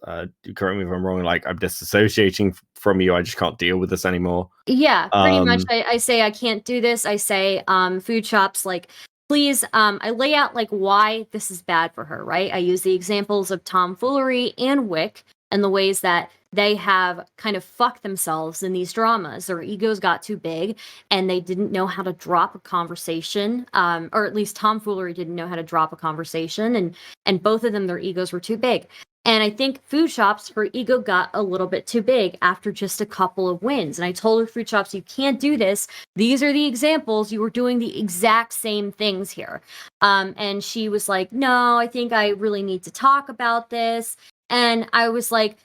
S3: correct me if I'm wrong, like, I'm disassociating from you, I just can't deal with this anymore.
S6: Yeah, pretty much. I say I can't do this. I say Foodshops, like, please, I lay out like why this is bad for her, right? I use the examples of tomfoolery and Wick and the ways that they have kind of fucked themselves in these dramas. Their egos got too big and they didn't know how to drop a conversation, or at least tomfoolery didn't know how to drop a conversation, and both of them, their egos were too big. And I think Foodshops, her ego got a little bit too big after just a couple of wins. And I told her, Foodshops, you can't do this. These are the examples. You were doing the exact same things here. And she was like, no, I think I really need to talk about this. And I was like,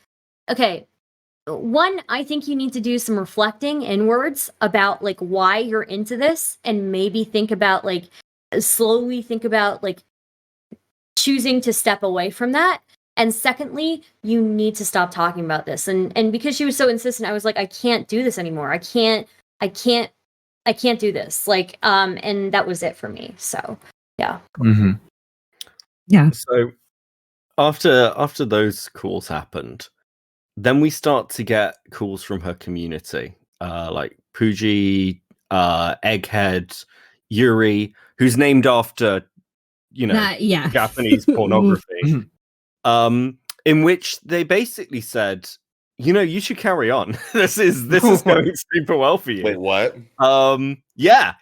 S6: okay, one, I think you need to do some reflecting inwards about like why you're into this, and maybe slowly think about like choosing to step away from that. And secondly, you need to stop talking about this. And because she was so insistent, I was like, I can't do this anymore. I can't I can't do this. Like, and that was it for me. So, yeah.
S1: Mm-hmm.
S5: Yeah.
S3: So after those calls happened, then we start to get calls from her community, like Pooji, Egghead, Yuri, who's named after,
S5: Yeah.
S3: Japanese pornography. In which they basically said, you should carry on. This is going super well for you.
S4: Wait, what?
S3: Yeah.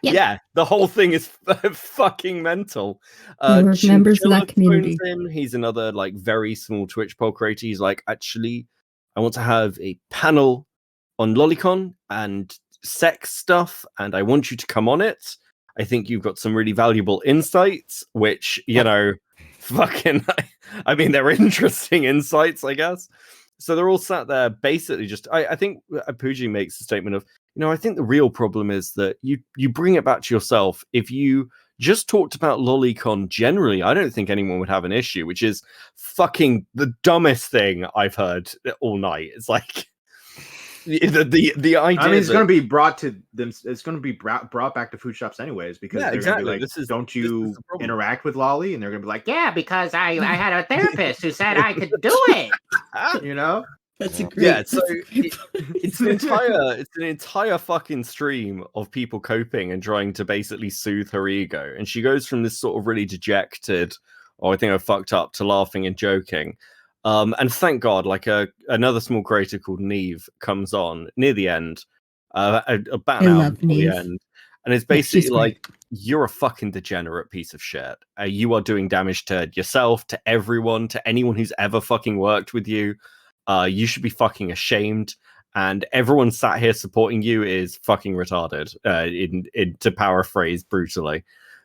S3: The whole thing is fucking mental.
S5: We're members of that community.
S3: He's another like very small Twitch poll creator. He's like, actually, I want to have a panel on LoliCon and sex stuff, and I want you to come on it. I think you've got some really valuable insights, which, fucking, I mean, they're interesting insights, I guess. So they're all sat there basically just, I think Pooji makes a statement of, I think the real problem is that you bring it back to yourself. If you just talked about LoliCon generally, I don't think anyone would have an issue, which is fucking the dumbest thing I've heard all night. It's like, the idea.
S1: I mean, it's going to be brought to them. It's going to be brought back to Foodshops anyways, because they're going to be like, "Don't you interact with Lolly?" And they're going to be like, "Yeah, because I had a therapist who said I could do it."
S5: That's a great.
S3: So it's an entire fucking stream of people coping and trying to basically soothe her ego, and she goes from this sort of really dejected, "Oh, I think I fucked up," to laughing and joking. And thank God, like another small creator called Neve comes on near the end, about an hour before the end, and it's basically like, you're a fucking degenerate piece of shit. You are doing damage to yourself, to everyone, to anyone who's ever fucking worked with you. You should be fucking ashamed. And everyone sat here supporting you is fucking retarded. To paraphrase brutally,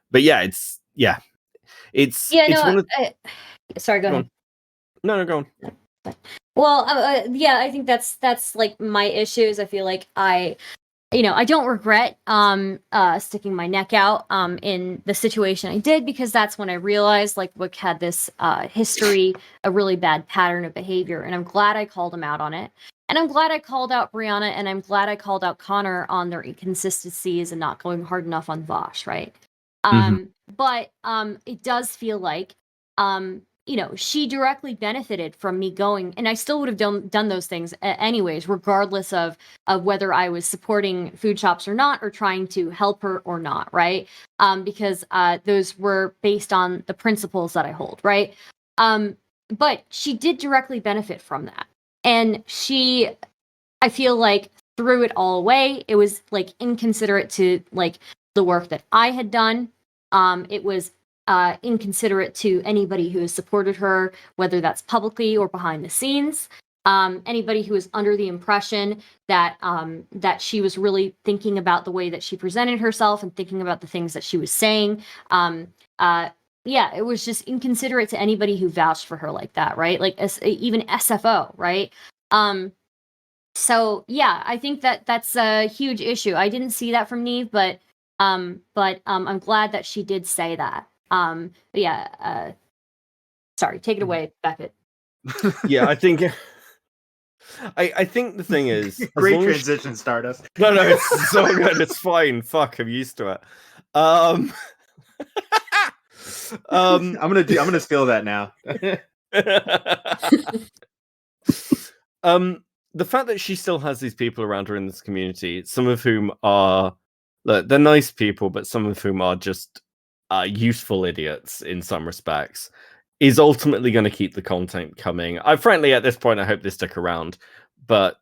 S3: but it's one of.
S6: Sorry, go ahead.
S3: No, go on.
S6: Well, I think that's like my issues. I feel like I don't regret sticking my neck out in the situation I did, because that's when I realized like Wick had this history, a really bad pattern of behavior, and I'm glad I called him out on it. And I'm glad I called out Brianna, and I'm glad I called out Connor on their inconsistencies and not going hard enough on Vosh, right? But it does feel like she directly benefited from me going, and I still would have done those things anyways, regardless of whether I was supporting Foodshops or not, or trying to help her or not, right? Because those were based on the principles that I hold, right? But she did directly benefit from that. And I feel like, threw it all away. It was like inconsiderate to like the work that I had done. It was inconsiderate to anybody who has supported her, whether that's publicly or behind the scenes. Anybody who was under the impression that she was really thinking about the way that she presented herself and thinking about the things that she was saying. It was just inconsiderate to anybody who vouched for her like that, right? Like even SFO, right? So yeah, I think that's a huge issue. I didn't see that from Neve, but I'm glad that she did say that. Sorry, take it away, Beckett.
S3: Yeah, I think I think the thing is,
S1: great transition, Stardust.
S3: No, it's so good. It's fine. Fuck, I'm used to it. I'm
S1: gonna steal that now.
S3: The fact that she still has these people around her in this community, some of whom are, look, they're nice people, but some of whom are just useful idiots in some respects, is ultimately going to keep the content coming. Frankly, at this point, I hope they stick around. But,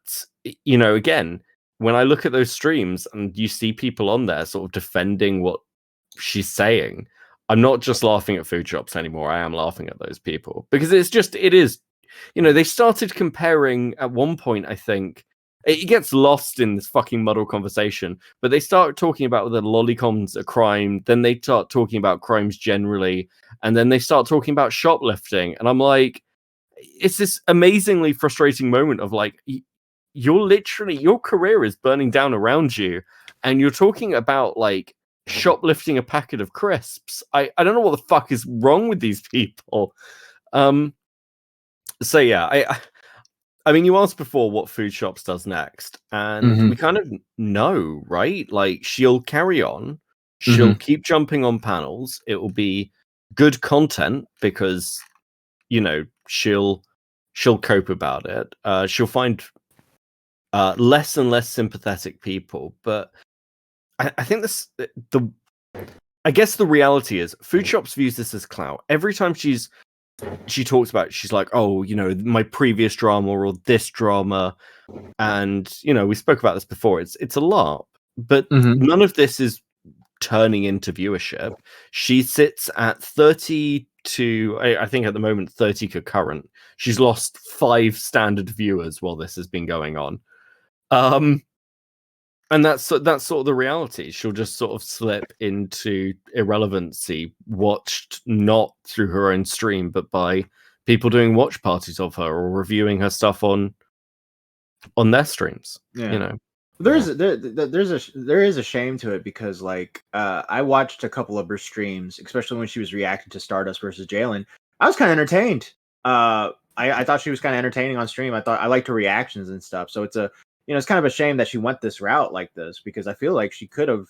S3: again, when I look at those streams and you see people on there sort of defending what she's saying, I'm not just laughing at Foodshops anymore. I am laughing at those people. Because it is, they started comparing at one point, I think, it gets lost in this fucking muddled conversation, but they start talking about the LoliCon's a crime, then they start talking about crimes generally, and then they start talking about shoplifting, and I'm like, it's this amazingly frustrating moment of like, your career is burning down around you, and you're talking about like shoplifting a packet of crisps. I don't know what the fuck is wrong with these people. So yeah, I mean, you asked before what Foodshops does next, and we kind of know, right? Like, she'll carry on, she'll keep jumping on panels. It will be good content because, you know, she'll cope about it. She'll find less and less sympathetic people, but I think I guess the reality is Foodshops views this as clout. Every time she talks about it, she's like, oh, you know, my previous drama or this drama. And, you know, we spoke about this before. It's a LARP, but none of this is turning into viewership. She sits at 32, I think at the moment, 30 concurrent. She's lost 5 standard viewers while this has been going on. And that's sort of the reality. She'll just sort of slip into irrelevancy, watched not through her own stream, but by people doing watch parties of her or reviewing her stuff on their streams. You know,
S1: there is a shame to it because like I watched a couple of her streams, especially when she was reacting to Stardust versus Jalen. I was kind of entertained. I thought she was kind of entertaining on stream. I liked her reactions and stuff. So it's it's kind of a shame that she went this route like this because I feel like she could have,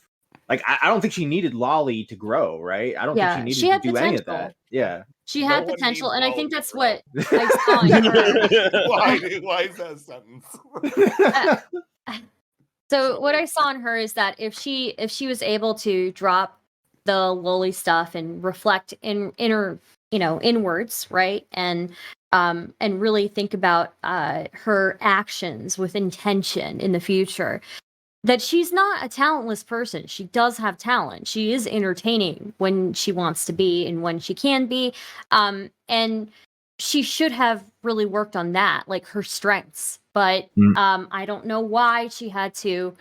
S1: like, I don't think she needed Lolly to grow, right? I don't think she needed to do any of that. Yeah.
S6: She had potential, and I think that's what I saw in her.
S4: Why is that a sentence?
S6: So what I saw in her is that if she was able to drop the lowly stuff and reflect inwards, right, and really think about her actions with intention in the future, that she's not a talentless person. She does have talent. She is entertaining when she wants to be and when she can be, and she should have really worked on that, like her strengths. But I don't know why she had to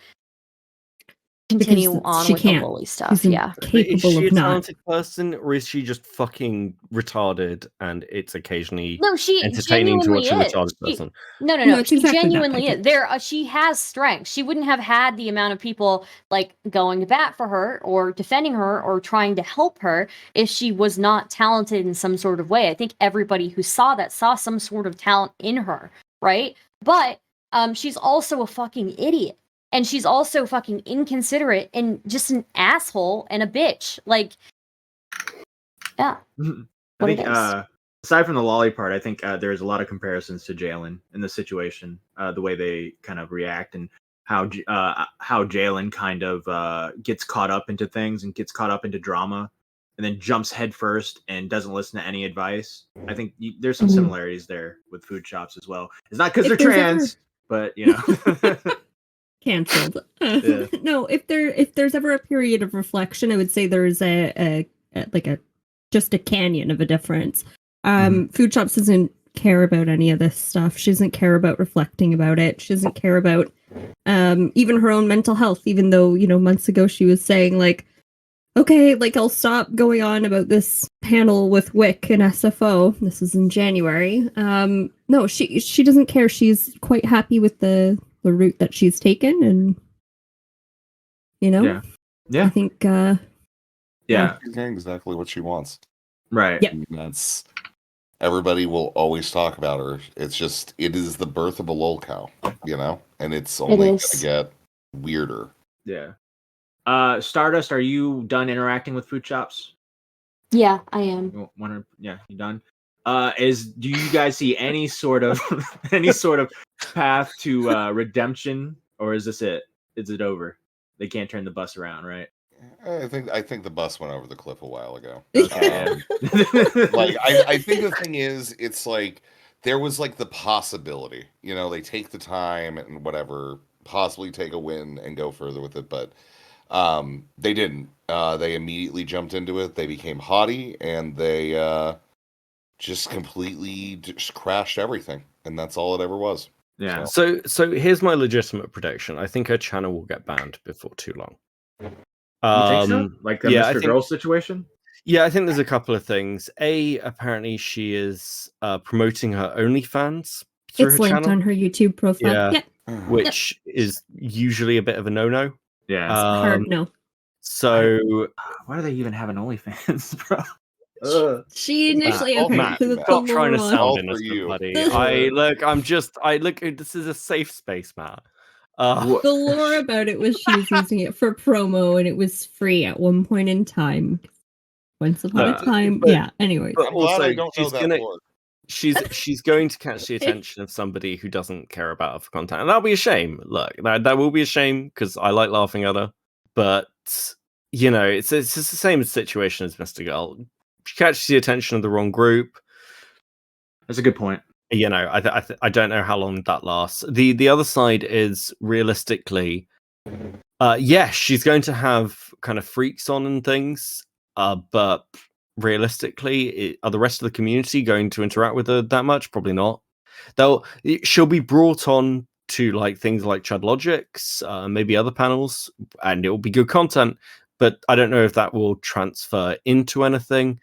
S6: continue on with the lowly stuff. Yeah,
S3: is she a talented person, or is she just fucking retarded? And it's occasionally entertaining to watch a retarded person.
S6: No. She genuinely is. She has strength. She wouldn't have had the amount of people like going to bat for her or defending her or trying to help her if she was not talented in some sort of way. I think everybody who saw that saw some sort of talent in her, right? But she's also a fucking idiot. And she's also fucking inconsiderate and just an asshole and a bitch. Like, yeah.
S1: I think, aside from the lolly part, I think there's a lot of comparisons to Jalen in the situation, the way they kind of react and how Jalen kind of gets caught up into things and gets caught up into drama and then jumps headfirst and doesn't listen to any advice. I think there's some similarities there with Foodshops as well. It's not because they're trans, but, you know.
S5: Canceled. No, if there's ever a period of reflection, I would say there's just a canyon of a difference. Foodshops doesn't care about any of this stuff. She doesn't care about reflecting about it. She doesn't care about even her own mental health, even though, months ago she was saying like, okay, like I'll stop going on about this panel with Wick and SFO. This is in January. No, she doesn't care. She's quite happy with the route that she's taken, and I think
S4: she's getting exactly what she wants,
S1: right?
S5: Yeah,
S4: that's everybody will always talk about her. It is the birth of a lol cow, and it's only gonna get weirder.
S1: Yeah. Stardust, are you done interacting with Foodshops?
S6: Yeah, I am.
S1: You done? Do you guys see any sort of path to redemption, or is this it? Is it over? They can't turn the bus around, right?
S4: I think the bus went over the cliff a while ago.
S1: Okay.
S4: I think the thing is, it's like there was like the possibility, they take the time and whatever, possibly take a win and go further with it, but they didn't. They immediately jumped into it. They became haughty, and they just completely crashed everything, and that's all it ever was.
S1: Yeah.
S3: So here's my legitimate prediction. I think her channel will get banned before too long.
S1: You think so? Like the Mr. Girl situation?
S3: Yeah, I think there's a couple of things. Apparently she is promoting her OnlyFans through
S5: it's
S3: her
S5: linked
S3: channel
S5: on her YouTube profile.
S3: Yeah. Which is usually a bit of a no-no.
S1: Yeah.
S5: Hard no.
S3: So
S1: why do they even have an OnlyFans, bro?
S5: She initially
S4: Matt,
S5: okay.
S3: Matt,
S5: So the
S3: stop trying to
S5: lore-
S3: sound
S4: All for
S3: innocent,
S4: you.
S3: buddy. This is a safe space, Matt.
S1: What?
S5: the lore about it was she was using it for promo and it was free at one point in time. Once upon a time,
S3: but-
S5: yeah. Anyways,
S3: but
S4: I'm glad
S3: also,
S4: I don't know
S3: she's
S4: that
S3: gonna-
S4: lore.
S3: She's going to catch the attention of somebody who doesn't care about her for content, and that'll be a shame. Look, that will be a shame because I like laughing at her, but you know, it's just the same situation as Mr. Girl. She catches the attention of the wrong group.
S1: That's a good point.
S3: You know, I don't know how long that lasts. The other side is realistically, yeah, she's going to have kind of freaks on and things, but realistically, are the rest of the community going to interact with her that much? Probably not. She'll be brought on to like things like Chud Logic's, maybe other panels, and it will be good content. But I don't know if that will transfer into anything.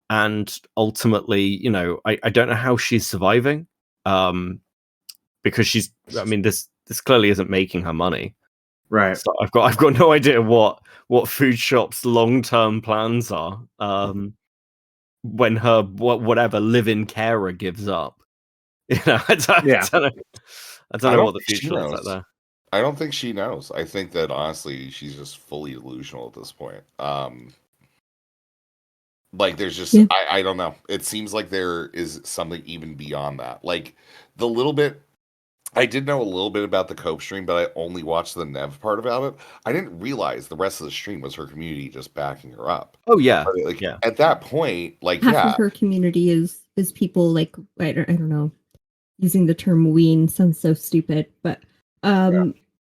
S3: And ultimately, you know, I don't know how she's surviving, because this clearly isn't making her money.
S1: Right.
S3: So I've got no idea what Foodshops' long-term plans are. When her whatever live-in carer gives up, you know, I don't know what the future looks like there.
S4: I don't think she knows. I think that honestly, she's just fully delusional at this point. Like there's just I don't know. It seems like there is something even beyond that. Like the little bit I did know a little bit about the Cope stream, but I only watched the Nev part about it. I didn't realize the rest of the stream was her community just backing her up.
S3: Oh yeah,
S4: like, At that point, like
S5: half of her community is people like I don't know. Using the term "ween" sounds so stupid, but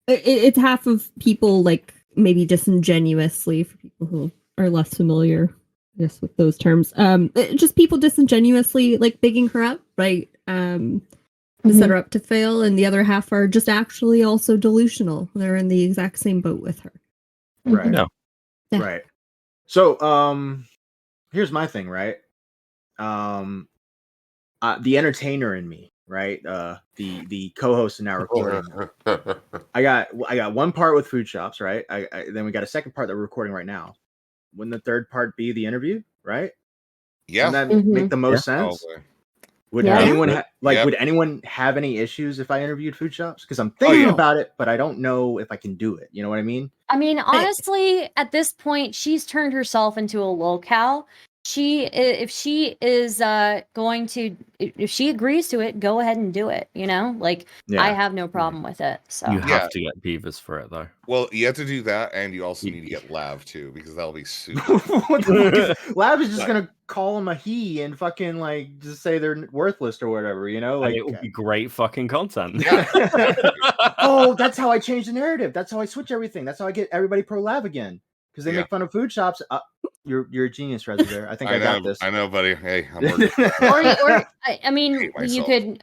S5: it's half of people like maybe disingenuously for people who are less familiar, I guess, with those terms. Just people disingenuously like bigging her up, right? To set her up to fail, and the other half are just actually also delusional. They're in the exact same boat with her.
S1: Right.
S3: No.
S5: Yeah.
S1: Right. So, here's my thing, right? The entertainer in me, right? The co-host in our recording. I got one part with Foodshops, right? Then we got a second part that we're recording right now. Wouldn't the third part be the interview, right?
S4: Yeah.
S1: Doesn't that make the most sense?
S4: Probably.
S1: Would anyone would anyone have any issues if I interviewed Foodshops? Because I'm thinking about it, but I don't know if I can do it. You know what I mean?
S6: I mean, honestly, at this point, she's turned herself into a lolcow. If she is going to, if she agrees to it, go ahead and do it. You know, like I have no problem with it. So
S3: you have to get Beavers for it, though.
S4: Well, you have to do that, and you also need to get Lav too, because that'll be super.
S1: What the fuck Lav is just gonna call him a he and fucking like just say they're worthless or whatever, you know? Like
S3: and it will be great fucking content.
S4: Yeah.
S1: Oh, that's how I change the narrative. That's how I switch everything. That's how I get everybody pro Lav again. Because they make fun of Foodshops. You're a genius, Rezzivaer. I think I got this.
S4: I know, buddy. Hey, I'm working.
S6: or I mean,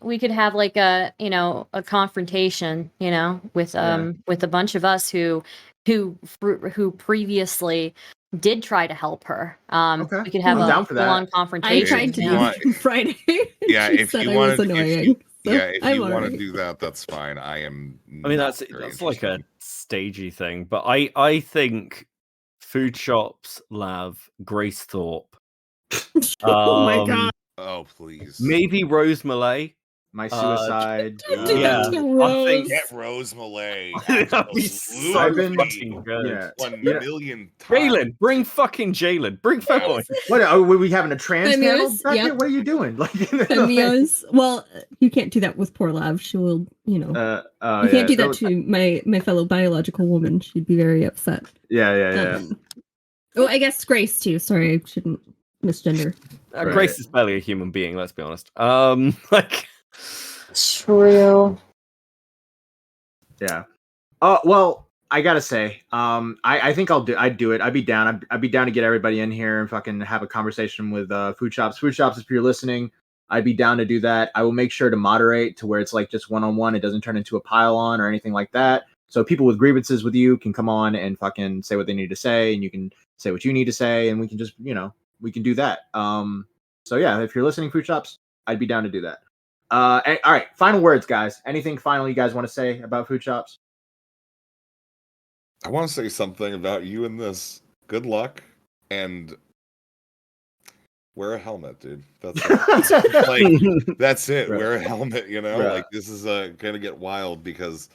S6: we could have like a confrontation, with a bunch of us who previously did try to help her. We could have a full-on confrontation.
S5: I tried to do that on Friday.
S4: Yeah, if you want to, if you want to
S5: right.
S4: do that, that's fine. I mean,
S3: that's like a stagey thing, but I think Foodshops, Lav, Grace Thorpe.
S5: Oh my god!
S4: Oh please.
S3: Maybe Rose Malay.
S1: My suicide.
S3: I think
S4: get Rose Malay.
S3: That'd be so fucking good.
S4: Yeah. 1 million times.
S3: Jalen, bring fucking Jalen. Bring Femo.
S1: What are we having a trans panel?
S5: Yep.
S1: What are you doing? Like
S5: Femios. Well, you can't do that with poor Lav. She will, you can't do that to my fellow biological woman. She'd be very upset.
S1: Yeah.
S5: Oh, I guess Grace too. Sorry, I shouldn't misgender.
S3: Grace is barely a human being. Let's be honest. Like.
S6: True.
S1: Yeah. Well, I gotta say, I think I'd do it. I'd be down. I'd be down to get everybody in here and fucking have a conversation with Foodshops. Foodshops, if you're listening, I'd be down to do that. I will make sure to moderate to where it's like just one-on-one. It doesn't turn into a pile-on or anything like that. So people with grievances with you can come on and fucking say what they need to say, and you can say what you need to say, and we can just, we can do that. So yeah, if you're listening, Foodshops, I'd be down to do that. All right, final words, guys. Anything final you guys want to say about Foodshops?
S4: I want to say something about you in this. Good luck, and Wear a helmet, dude. That's it. Like, that's it.
S1: Right.
S4: Wear a helmet, you know?
S1: Right.
S4: Like, this is gonna get wild because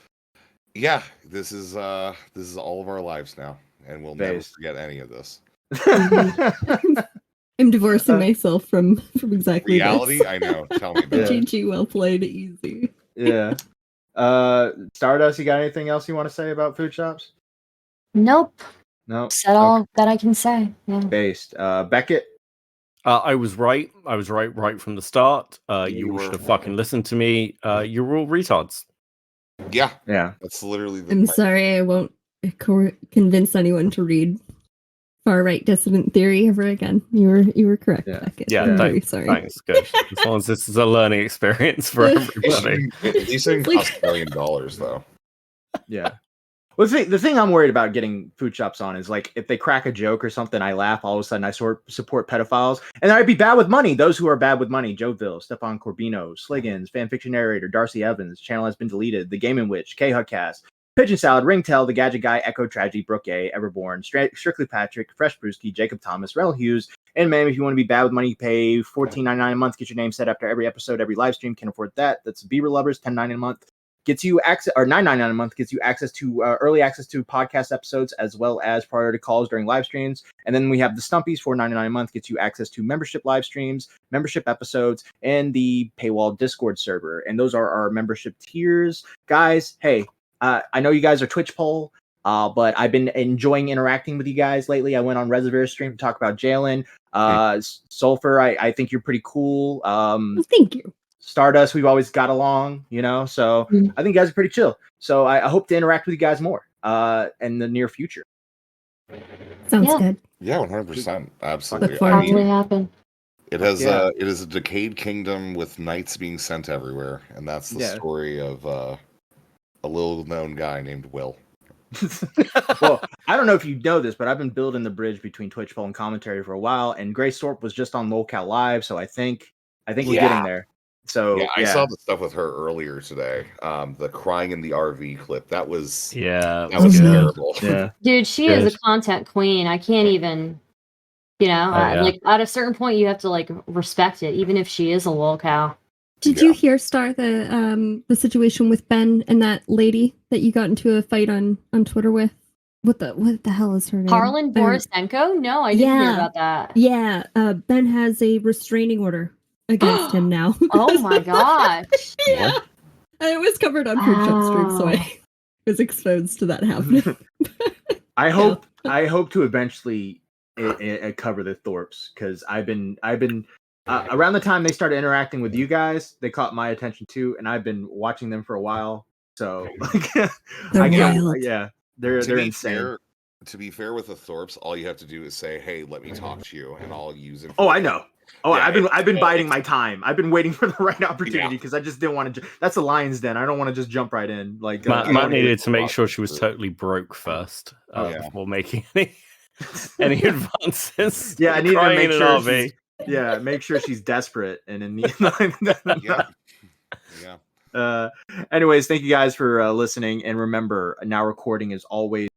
S4: yeah, this is all of our lives now, and we'll never
S1: Based.
S4: forget any of this.
S5: I'm divorcing myself from exactly
S4: Reality,
S5: this.
S4: I know. Tell me about it.
S5: GG, well played, easy.
S1: Yeah. Stardust, you got anything else you want to say about Foodshops?
S6: Nope.
S1: No.
S6: Said all that I can say. Yeah.
S1: Based. Beckett.
S3: I was right. I was right from the start. You
S4: You
S3: all
S4: were.
S3: should have fucking listened to me. You're all retards.
S4: Yeah,
S1: Yeah.
S4: that's literally
S5: I'm sorry, I won't convince anyone to read far right dissident theory ever again. You were correct,
S1: Yeah.
S5: Beckett.
S3: Yeah,
S5: I'm very sorry.
S3: Thanks, good. As long as this is a learning experience for everybody.
S4: At least it didn't cost $1 million, though.
S1: Yeah. Well, the thing I'm worried about getting Foodshops on is like if they crack a joke or something, I laugh. All of a sudden, I support pedophiles, and then I'd be bad with money. Those who are bad with money: Joville, Stefan Corbino, Sliggins, fanfiction narrator Darcy Evans. Channel has been deleted. The Game in Witch, K Hudcast, Pigeon Salad, Ringtail, The Gadget Guy, Echo Tragedy, Brooke A, Everborn, Strictly Patrick, Fresh Brewski, Jacob Thomas, Rel Hughes, and man, if you want to be bad with money, you pay $14.99 a month. Get your name set after every episode, every live stream. Can afford that. That's Beaver Lovers, $10.99 a month. Gets you access, or $9.99 a month gets you access to early access to podcast episodes as well as priority calls during live streams. And then we have the Stumpies, $4.99 a month gets you access to membership live streams, membership episodes, and the paywall Discord server. And those are our membership tiers, guys. Hey, I know you guys are Twitch poll, but I've been enjoying interacting with you guys lately. I went on Rezzivaer stream to talk about Jalen. Svlphur, I think you're pretty cool.
S5: Thank you.
S1: Stardust, we've always got along, you know, so I think you guys are pretty chill. So I hope to interact with you guys more in the near future.
S5: Sounds good.
S4: Yeah, 100%. Absolutely.
S5: Look forward to it.
S6: Happen.
S4: It has it is a decayed kingdom with knights being sent everywhere, and that's the story of a little known guy named Will.
S1: Well, I don't know if you know this, but I've been building the bridge between Twitch poll and commentary for a while, and Grace Thorpe was just on LoliCaust Live, so I think we're getting there. So
S4: I saw the stuff with her earlier today. The crying in the RV clip. That was terrible.
S1: Yeah,
S6: dude, she is a content queen. I can't even, like at a certain point, you have to like respect it, even if she is a LoliCaust.
S5: Did you hear, Star, the situation with Ben and that lady that you got into a fight on Twitter with? What the hell is her name?
S6: Harlan Borisenko? No, I didn't hear about that.
S5: Yeah, Ben has a restraining order against him now.
S6: Oh my gosh.
S5: Yeah. And it was covered on Foodshops stream, so I was exposed to that happening.
S1: I hope to eventually cover the Thorpes, because I've been around the time they started interacting with you guys, they caught my attention too, and I've been watching them for a while. So they're insane.
S4: To be fair with the Thorpes, all you have to do is say, "Hey, let me talk to you," and I'll use it.
S1: I know. I've been biding my time. I've been waiting for the right opportunity because I just didn't want to. That's the Lion's Den. I don't want to just jump right in. Like
S3: Matt needed to make sure she was totally broke first before making any advances.
S1: Yeah, I need to make sure. Make sure she's desperate and in the. Anyways, thank you guys for listening, and remember, now recording is always